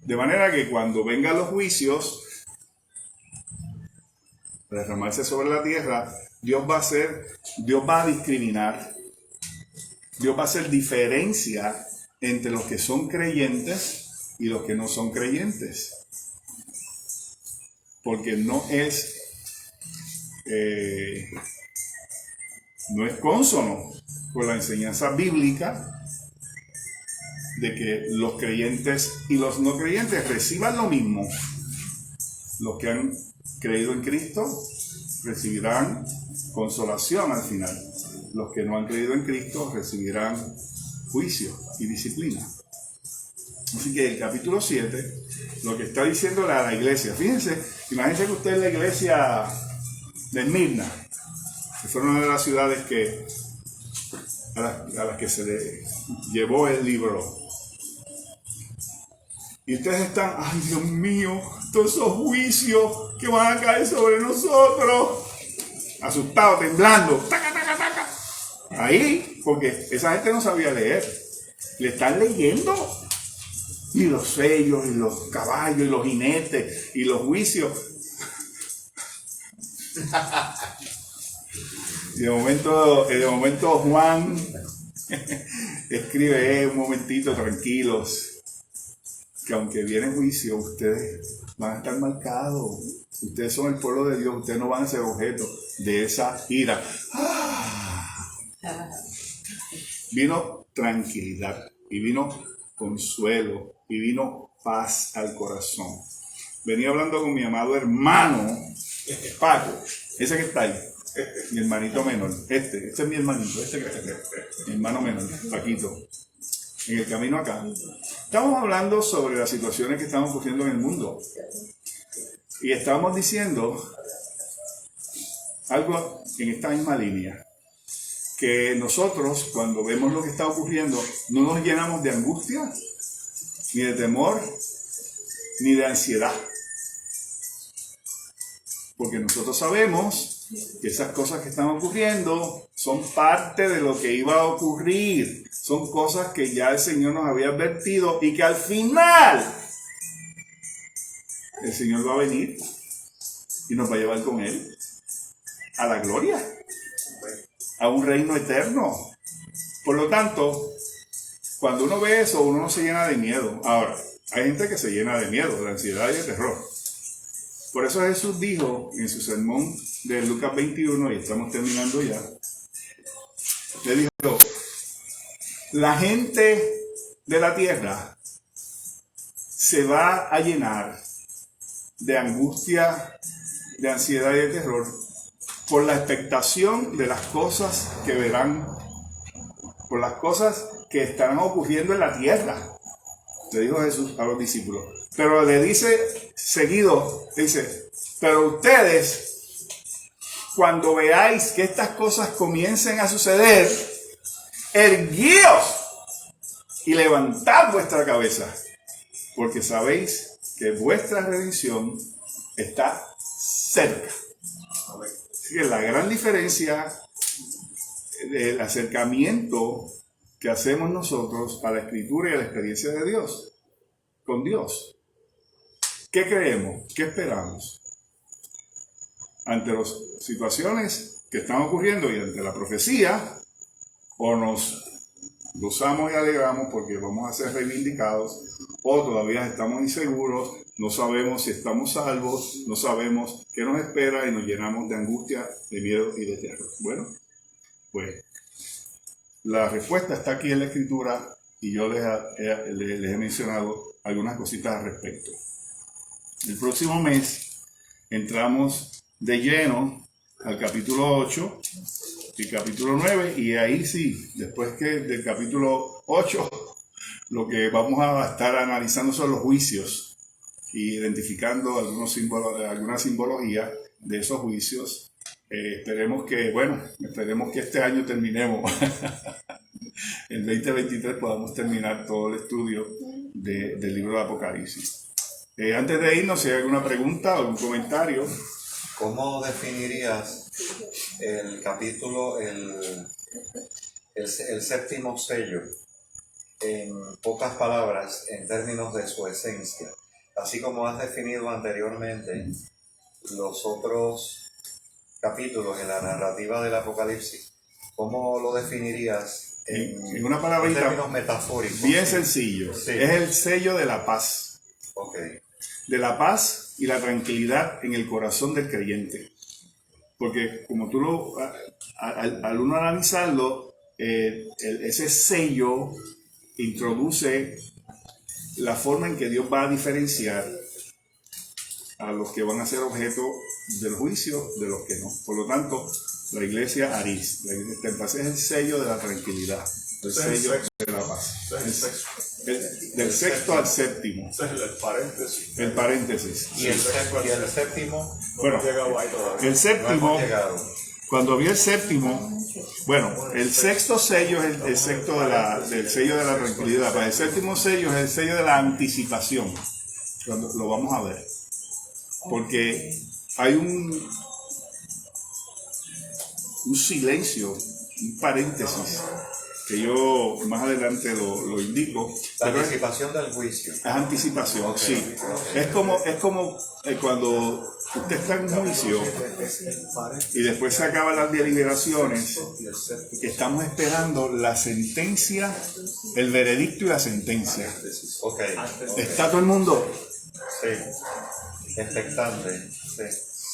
De manera que cuando vengan los juicios, derramarse sobre la tierra, Dios va a discriminar, Dios va a hacer diferencia entre los que son creyentes y los que no son creyentes. Porque no es cónsono con la enseñanza bíblica de que los creyentes y los no creyentes reciban lo mismo. Los que han creído en Cristo recibirán consolación al final. Los que no han creído en Cristo recibirán juicio y disciplina. Así que el capítulo 7, lo que está diciéndole a la iglesia, fíjense, imagínense que usted es la iglesia de Esmirna, que fue una de las ciudades a las que se le llevó el libro. Y ustedes están, ay Dios mío, todos esos juicios que van a caer sobre nosotros. Asustados, temblando. Taca, taca, taca. Ahí, porque esa gente no sabía leer. Le están leyendo. Y los sellos, y los caballos, y los jinetes, y los juicios. Y de momento Juan escribe, un momentito, tranquilos, que aunque viene juicio, ustedes van a estar marcados. Ustedes son el pueblo de Dios, ustedes no van a ser objeto de esa ira. Vino tranquilidad, y vino consuelo, y vino paz al corazón. Venía hablando con mi amado hermano, Paco, ese que está ahí, mi hermanito menor, este es mi hermanito, que está aquí, mi hermano menor, Paquito. En el camino acá, estamos hablando sobre las situaciones que están ocurriendo en el mundo. Y estábamos diciendo algo en esta misma línea. Que nosotros, cuando vemos lo que está ocurriendo, no nos llenamos de angustia, ni de temor, ni de ansiedad. Porque nosotros sabemos que esas cosas que están ocurriendo son parte de lo que iba a ocurrir. Son cosas que ya el Señor nos había advertido y que al final el Señor va a venir y nos va a llevar con Él a la gloria, a un reino eterno. Por lo tanto, cuando uno ve eso, uno no se llena de miedo. Ahora, hay gente que se llena de miedo, de ansiedad y de terror. Por eso Jesús dijo en su sermón de Lucas 21, y estamos terminando ya, le dijo: la gente de la tierra se va a llenar de angustia, de ansiedad y de terror por la expectación de las cosas que verán, por las cosas que estarán ocurriendo en la tierra. Le dijo Jesús a los discípulos. Pero le dice seguido, dice, pero ustedes, cuando veáis que estas cosas comiencen a suceder, erguíos y levantad vuestra cabeza, porque sabéis que vuestra redención está cerca. Así que la gran diferencia del acercamiento que hacemos nosotros a la Escritura y a la experiencia de Dios, con Dios. ¿Qué creemos? ¿Qué esperamos? Ante las situaciones que están ocurriendo y ante la profecía, o nos gozamos y alegramos porque vamos a ser reivindicados, o todavía estamos inseguros, no sabemos si estamos salvos, no sabemos qué nos espera y nos llenamos de angustia, de miedo y de terror. Bueno, pues la respuesta está aquí en la Escritura y yo les he mencionado algunas cositas al respecto. El próximo mes entramos de lleno al capítulo 8 y capítulo 9, y ahí sí, después que del capítulo 8, lo que vamos a estar analizando son los juicios y identificando alguna simbología de esos juicios. Esperemos que este año terminemos. En 2023 podamos terminar todo el estudio del libro de Apocalipsis. Antes de irnos, si hay alguna pregunta o algún comentario. ¿Cómo definirías el capítulo, el séptimo sello, en pocas palabras, en términos de su esencia? Así como has definido anteriormente los otros capítulos en la narrativa del Apocalipsis, ¿cómo lo definirías en una palabrita, en términos metafóricos? Bien sencillo. Sí. Es el sello de la paz. Okay. De la paz y la tranquilidad en el corazón del creyente. Porque como tú al uno analizarlo, ese sello introduce la forma en que Dios va a diferenciar a los que van a ser objeto del juicio de los que no. Por lo tanto, la iglesia Aris, la iglesia Tempas, es el sello de la tranquilidad, el sello de la paz. Del sexto al séptimo. El paréntesis. Y el séptimo, Bueno, el no séptimo, hemos llegado. cuando vi el séptimo, bueno, el sexto sello es el sexto del sello de la tranquilidad, pero el séptimo sello es el sello de la anticipación. Cuando lo vamos a ver. Porque hay un silencio, un paréntesis, que yo más adelante lo indico. La pero anticipación del juicio. es anticipación, Ok, sí. ok. Es como cuando usted está en un juicio y después se acaban las deliberaciones, estamos esperando la sentencia, el veredicto y la sentencia. Ok. Está todo el mundo. Sí. Expectante. Sí.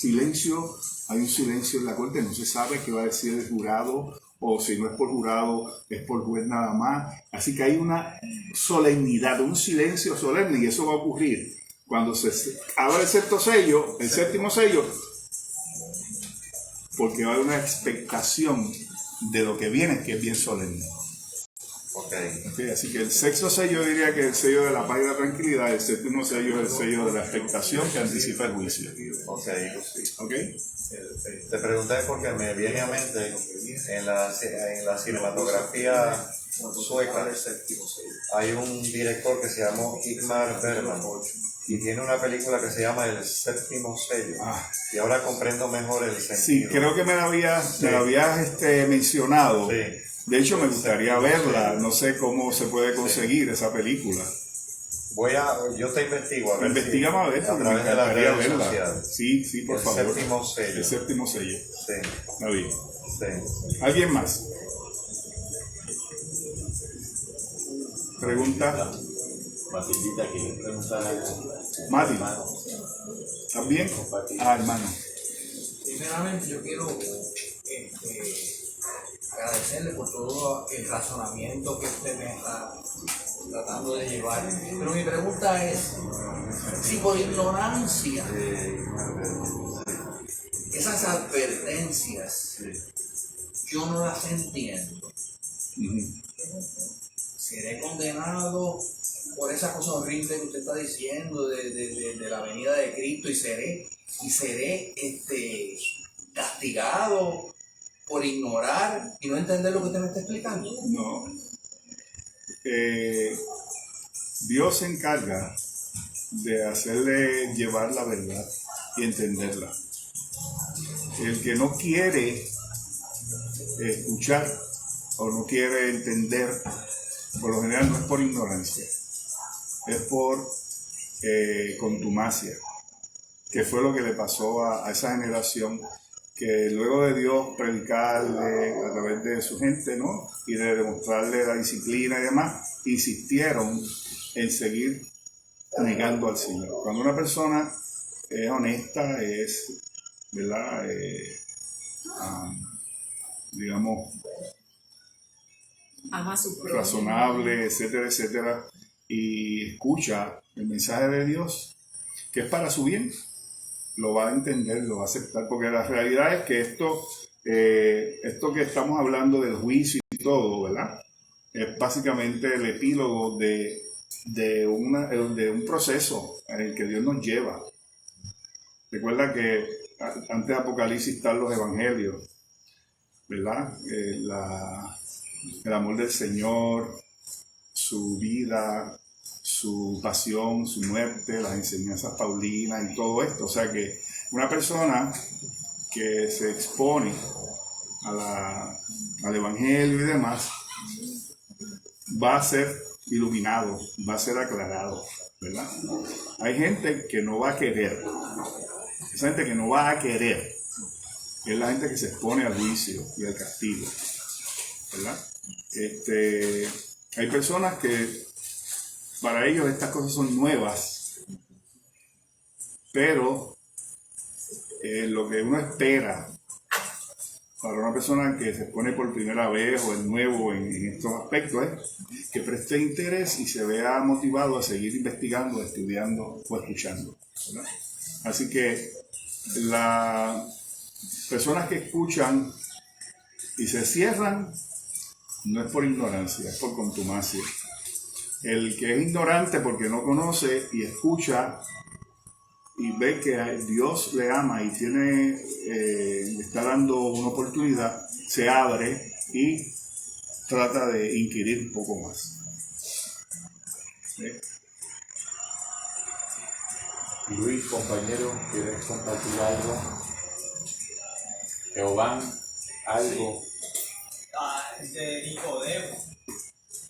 Silencio, hay un silencio en la corte, no se sabe qué va a decir el jurado, o si no es por jurado, es por juez nada más. Así que hay una solemnidad, un silencio solemne, y eso va a ocurrir cuando se abra el sexto sello, el séptimo sello, porque va a haber una expectación de lo que viene, que es bien solemne. Ok. Ok, así que el sexto sello, yo diría que es el sello de la paz y la tranquilidad, el séptimo sello es el sello de la expectación que anticipa el juicio. Ok. ¿Ok? Te pregunté porque me viene a mente en la cinematografía sueca hay un director que se llamó Ingmar Bergman y tiene una película que se llama El Séptimo Sello. Ah. Y ahora comprendo mejor el sentido. Sí, creo que me la habías mencionado. Sí. De hecho, me gustaría verla. No sé cómo se puede conseguir esa película. Yo te investigo a ver Investígame a ver, a porque me través de las encantaría redes verla. sociales. Sí, por favor. El Séptimo Sello. El séptimo sello. Sí, Está bien. sí. ¿Alguien más? Pregunta. Matildita, ¿quiere preguntar algo? Mati. ¿También? Ah, hermano. Primeramente yo quiero agradecerle por todo el razonamiento que usted me está tratando de llevar. Pero mi pregunta es, si por ignorancia esas advertencias yo no las entiendo, seré condenado por esa cosa horrible que usted está diciendo de la venida de Cristo y seré castigado por ignorar y no entender lo que usted me está explicando. No. Dios se encarga de hacerle llevar la verdad y entenderla. El que no quiere escuchar o no quiere entender, por lo general no es por ignorancia, es por contumacia, que fue lo que le pasó a esa generación, que luego de Dios predicarle a través de su gente, ¿no?, y de demostrarle la disciplina y demás, insistieron en seguir negando al Señor. Cuando una persona es honesta, es, ¿verdad?, digamos, Ama a su prójimo. razonable, etcétera, etcétera, y escucha el mensaje de Dios, que es para su bien, lo va a entender, lo va a aceptar, porque la realidad es que esto que estamos hablando del juicio y todo, ¿verdad?, es básicamente el epílogo de un proceso en el que Dios nos lleva. Recuerda que antes de Apocalipsis están los evangelios, ¿verdad? El amor del Señor, su vida, su pasión, su muerte, las enseñanzas paulinas y todo esto. O sea que una persona que se expone al evangelio y demás va a ser iluminado, va a ser aclarado, ¿verdad? Hay gente que no va a querer. Esa gente que no va a querer es la gente que se expone al juicio y al castigo, ¿verdad? Hay personas que para ellos estas cosas son nuevas, pero lo que uno espera para una persona que se expone por primera vez o es nuevo en estos aspectos es que preste interés y se vea motivado a seguir investigando, estudiando o escuchando, ¿verdad? Así que las personas que escuchan y se cierran no es por ignorancia, es por contumacia. El que es ignorante porque no conoce y escucha y ve que Dios le ama y le está dando una oportunidad, se abre y trata de inquirir un poco más. ¿Sí? Luis, compañero, ¿quieres compartir algo? Jehová, algo. De Nicodemo.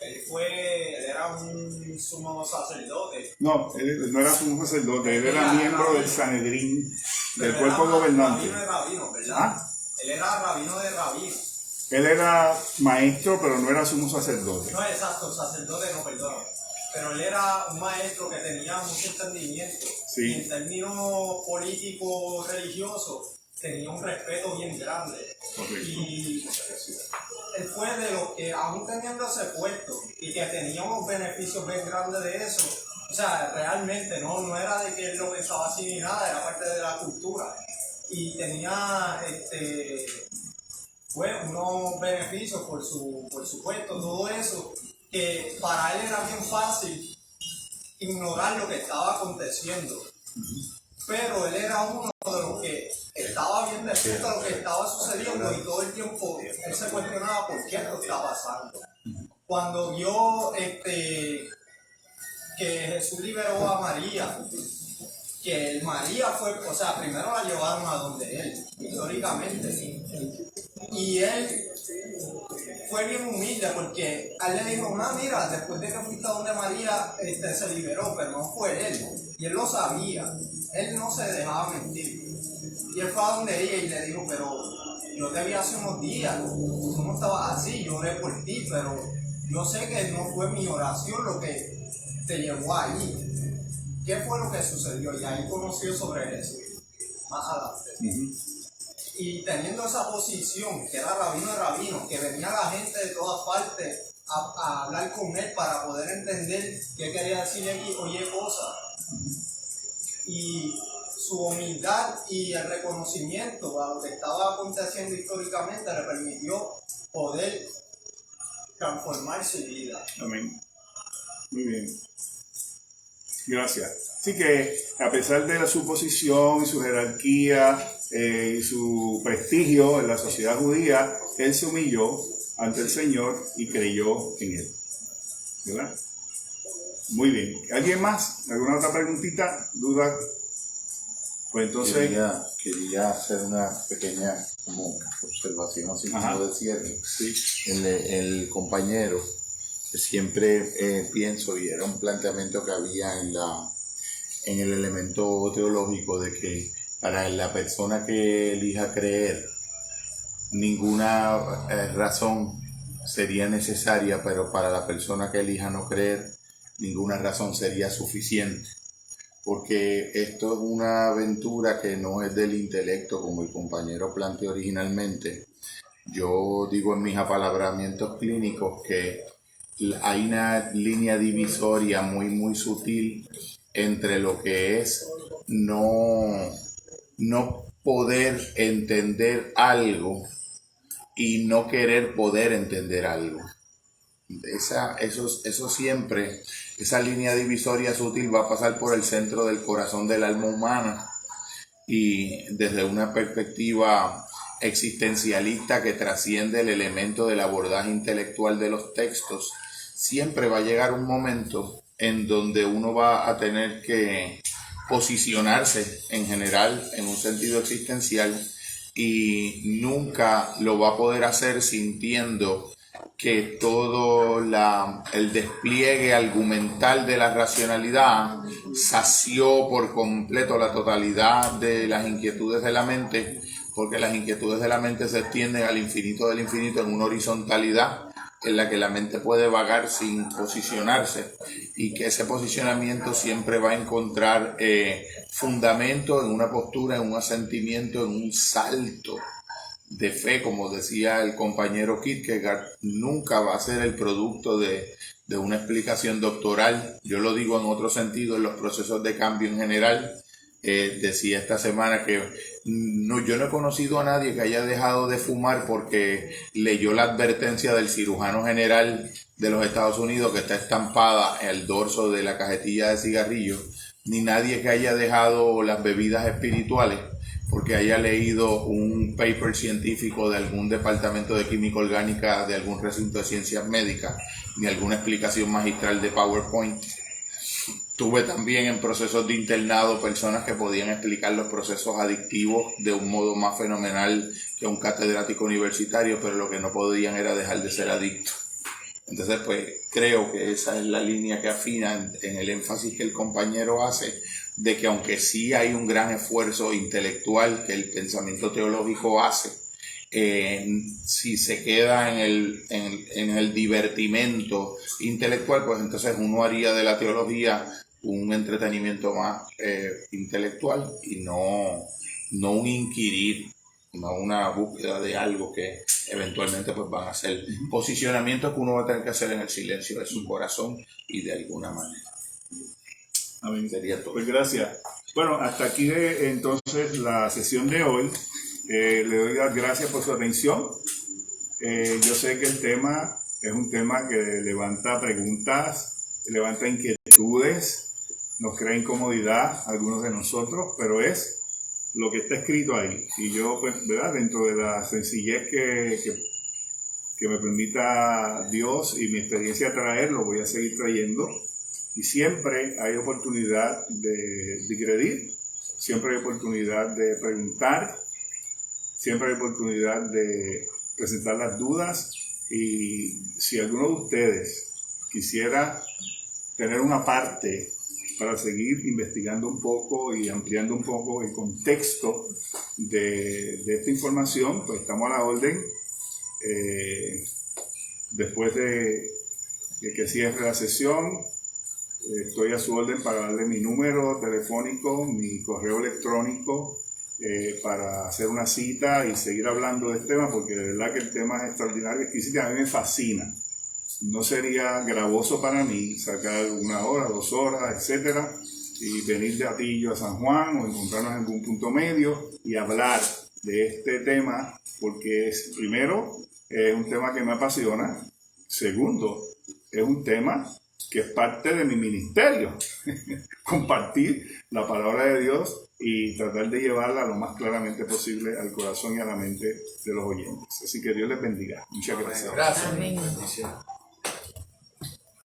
Él era un sumo sacerdote. No, él no era sumo sacerdote, él era miembro del Sanedrín, del Pero cuerpo era gobernante. Rabino de rabino, ¿verdad? ¿Ah? Él era rabino de rabino. Él era maestro, pero no era sumo sacerdote. No, exacto, sacerdote no, perdón. Pero él era un maestro que tenía mucho entendimiento. Sí. Y en términos políticos religiosos, tenía un respeto bien grande. Correcto. Y él fue de los que, aún teniendo ese puesto y que tenía unos beneficios bien grandes de eso, o sea, realmente no era de que él lo pensaba así ni nada, era parte de la cultura. Y tenía unos beneficios por su puesto, todo eso, que para él era bien fácil ignorar lo que estaba aconteciendo. Pero él era uno de los que estaba bien despierto de lo que estaba sucediendo y todo el tiempo él se cuestionaba por qué esto está pasando. Cuando vio que Jesús liberó a María, que María fue, o sea, primero la llevaron a donde él, históricamente, y él fue bien humilde porque a él le dijo, mira, después de que fuiste a donde María se liberó, pero no fue él, y él lo sabía, él no se dejaba mentir, y él fue a donde ella y le dijo, pero yo te vi hace unos días, tú no estabas así, yo oré por ti, pero yo sé que no fue mi oración lo que te llevó ahí. ¿Qué fue lo que sucedió? Y ahí conoció sobre eso, más adelante. Y teniendo esa posición, que era rabino de rabinos, que venía la gente de todas partes a hablar con él para poder entender qué quería decir X o Y cosas. Y su humildad y el reconocimiento a lo que estaba aconteciendo históricamente le permitió poder transformar su vida. Amén. Muy bien. Gracias. Así que a pesar de su posición y su jerarquía y su prestigio en la sociedad judía, él se humilló ante el Señor y creyó en él. ¿Verdad? Muy bien. ¿Alguien más? ¿Alguna otra preguntita? ¿Duda? Pues entonces... Quería hacer una pequeña observación así como de cierre. Sí. El compañero, siempre pienso, y era un planteamiento que había en el elemento teológico, de que para la persona que elija creer, ninguna razón sería necesaria, pero para la persona que elija no creer, ninguna razón sería suficiente. Porque esto es una aventura que no es del intelecto, como el compañero planteó originalmente. Yo digo en mis apalabramientos clínicos que hay una línea divisoria muy, muy sutil entre lo que es no poder entender algo y no querer poder entender algo. Eso siempre, esa línea divisoria sutil va a pasar por el centro del corazón del alma humana, y desde una perspectiva existencialista que trasciende el elemento del abordaje intelectual de los textos, siempre va a llegar un momento en donde uno va a tener que posicionarse en general en un sentido existencial, y nunca lo va a poder hacer sintiendo que todo el despliegue argumental de la racionalidad sació por completo la totalidad de las inquietudes de la mente, porque las inquietudes de la mente se extienden al infinito del infinito en una horizontalidad en la que la mente puede vagar sin posicionarse, y que ese posicionamiento siempre va a encontrar fundamento en una postura, en un asentimiento, en un salto de fe, como decía el compañero Kierkegaard. Nunca va a ser el producto de una explicación doctoral. Yo lo digo en otro sentido, en los procesos de cambio en general. Decía esta semana que No, yo no he conocido a nadie que haya dejado de fumar porque leyó la advertencia del cirujano general de los Estados Unidos que está estampada en el dorso de la cajetilla de cigarrillo, ni nadie que haya dejado las bebidas espirituales porque haya leído un paper científico de algún departamento de química orgánica de algún recinto de ciencias médicas, ni alguna explicación magistral de PowerPoint. Tuve también en procesos de internado personas que podían explicar los procesos adictivos de un modo más fenomenal que un catedrático universitario, pero lo que no podían era dejar de ser adictos. Entonces, pues creo que esa es la línea que afina en el énfasis que el compañero hace, de que aunque sí hay un gran esfuerzo intelectual que el pensamiento teológico hace, si se queda en el divertimento intelectual, pues entonces uno haría de la teología un entretenimiento más intelectual y no un inquirir, no una búsqueda de algo que eventualmente pues van a ser posicionamientos que uno va a tener que hacer en el silencio de su corazón y de alguna manera. Amén. Sería todo. Pues gracias. Bueno, hasta aquí entonces la sesión de hoy. Le doy las gracias por su atención. Yo sé que el tema es un tema que levanta preguntas, levanta inquietudes, nos crea incomodidad a algunos de nosotros, pero es lo que está escrito ahí. Y yo, pues, ¿verdad? Dentro de la sencillez que me permita Dios y mi experiencia traerlo, voy a seguir trayendo. Y siempre hay oportunidad de digredir, siempre hay oportunidad de preguntar, siempre hay oportunidad de presentar las dudas. Y si alguno de ustedes quisiera tener una parte para seguir investigando un poco y ampliando un poco el contexto de esta información, pues estamos a la orden. Después de que cierre la sesión, estoy a su orden para darle mi número telefónico, mi correo electrónico, para hacer una cita y seguir hablando del tema, porque de verdad que el tema es extraordinario, exquisito, a mí me fascina. No sería gravoso para mí sacar 1 hora, 2 horas, etcétera, y venir de Atillo a San Juan o encontrarnos en algún punto medio y hablar de este tema, porque primero, es un tema que me apasiona. Segundo, es un tema que es parte de mi ministerio, compartir la palabra de Dios y tratar de llevarla lo más claramente posible al corazón y a la mente de los oyentes. Así que Dios les bendiga. Muchas gracias. Gracias. Amén. Bendición.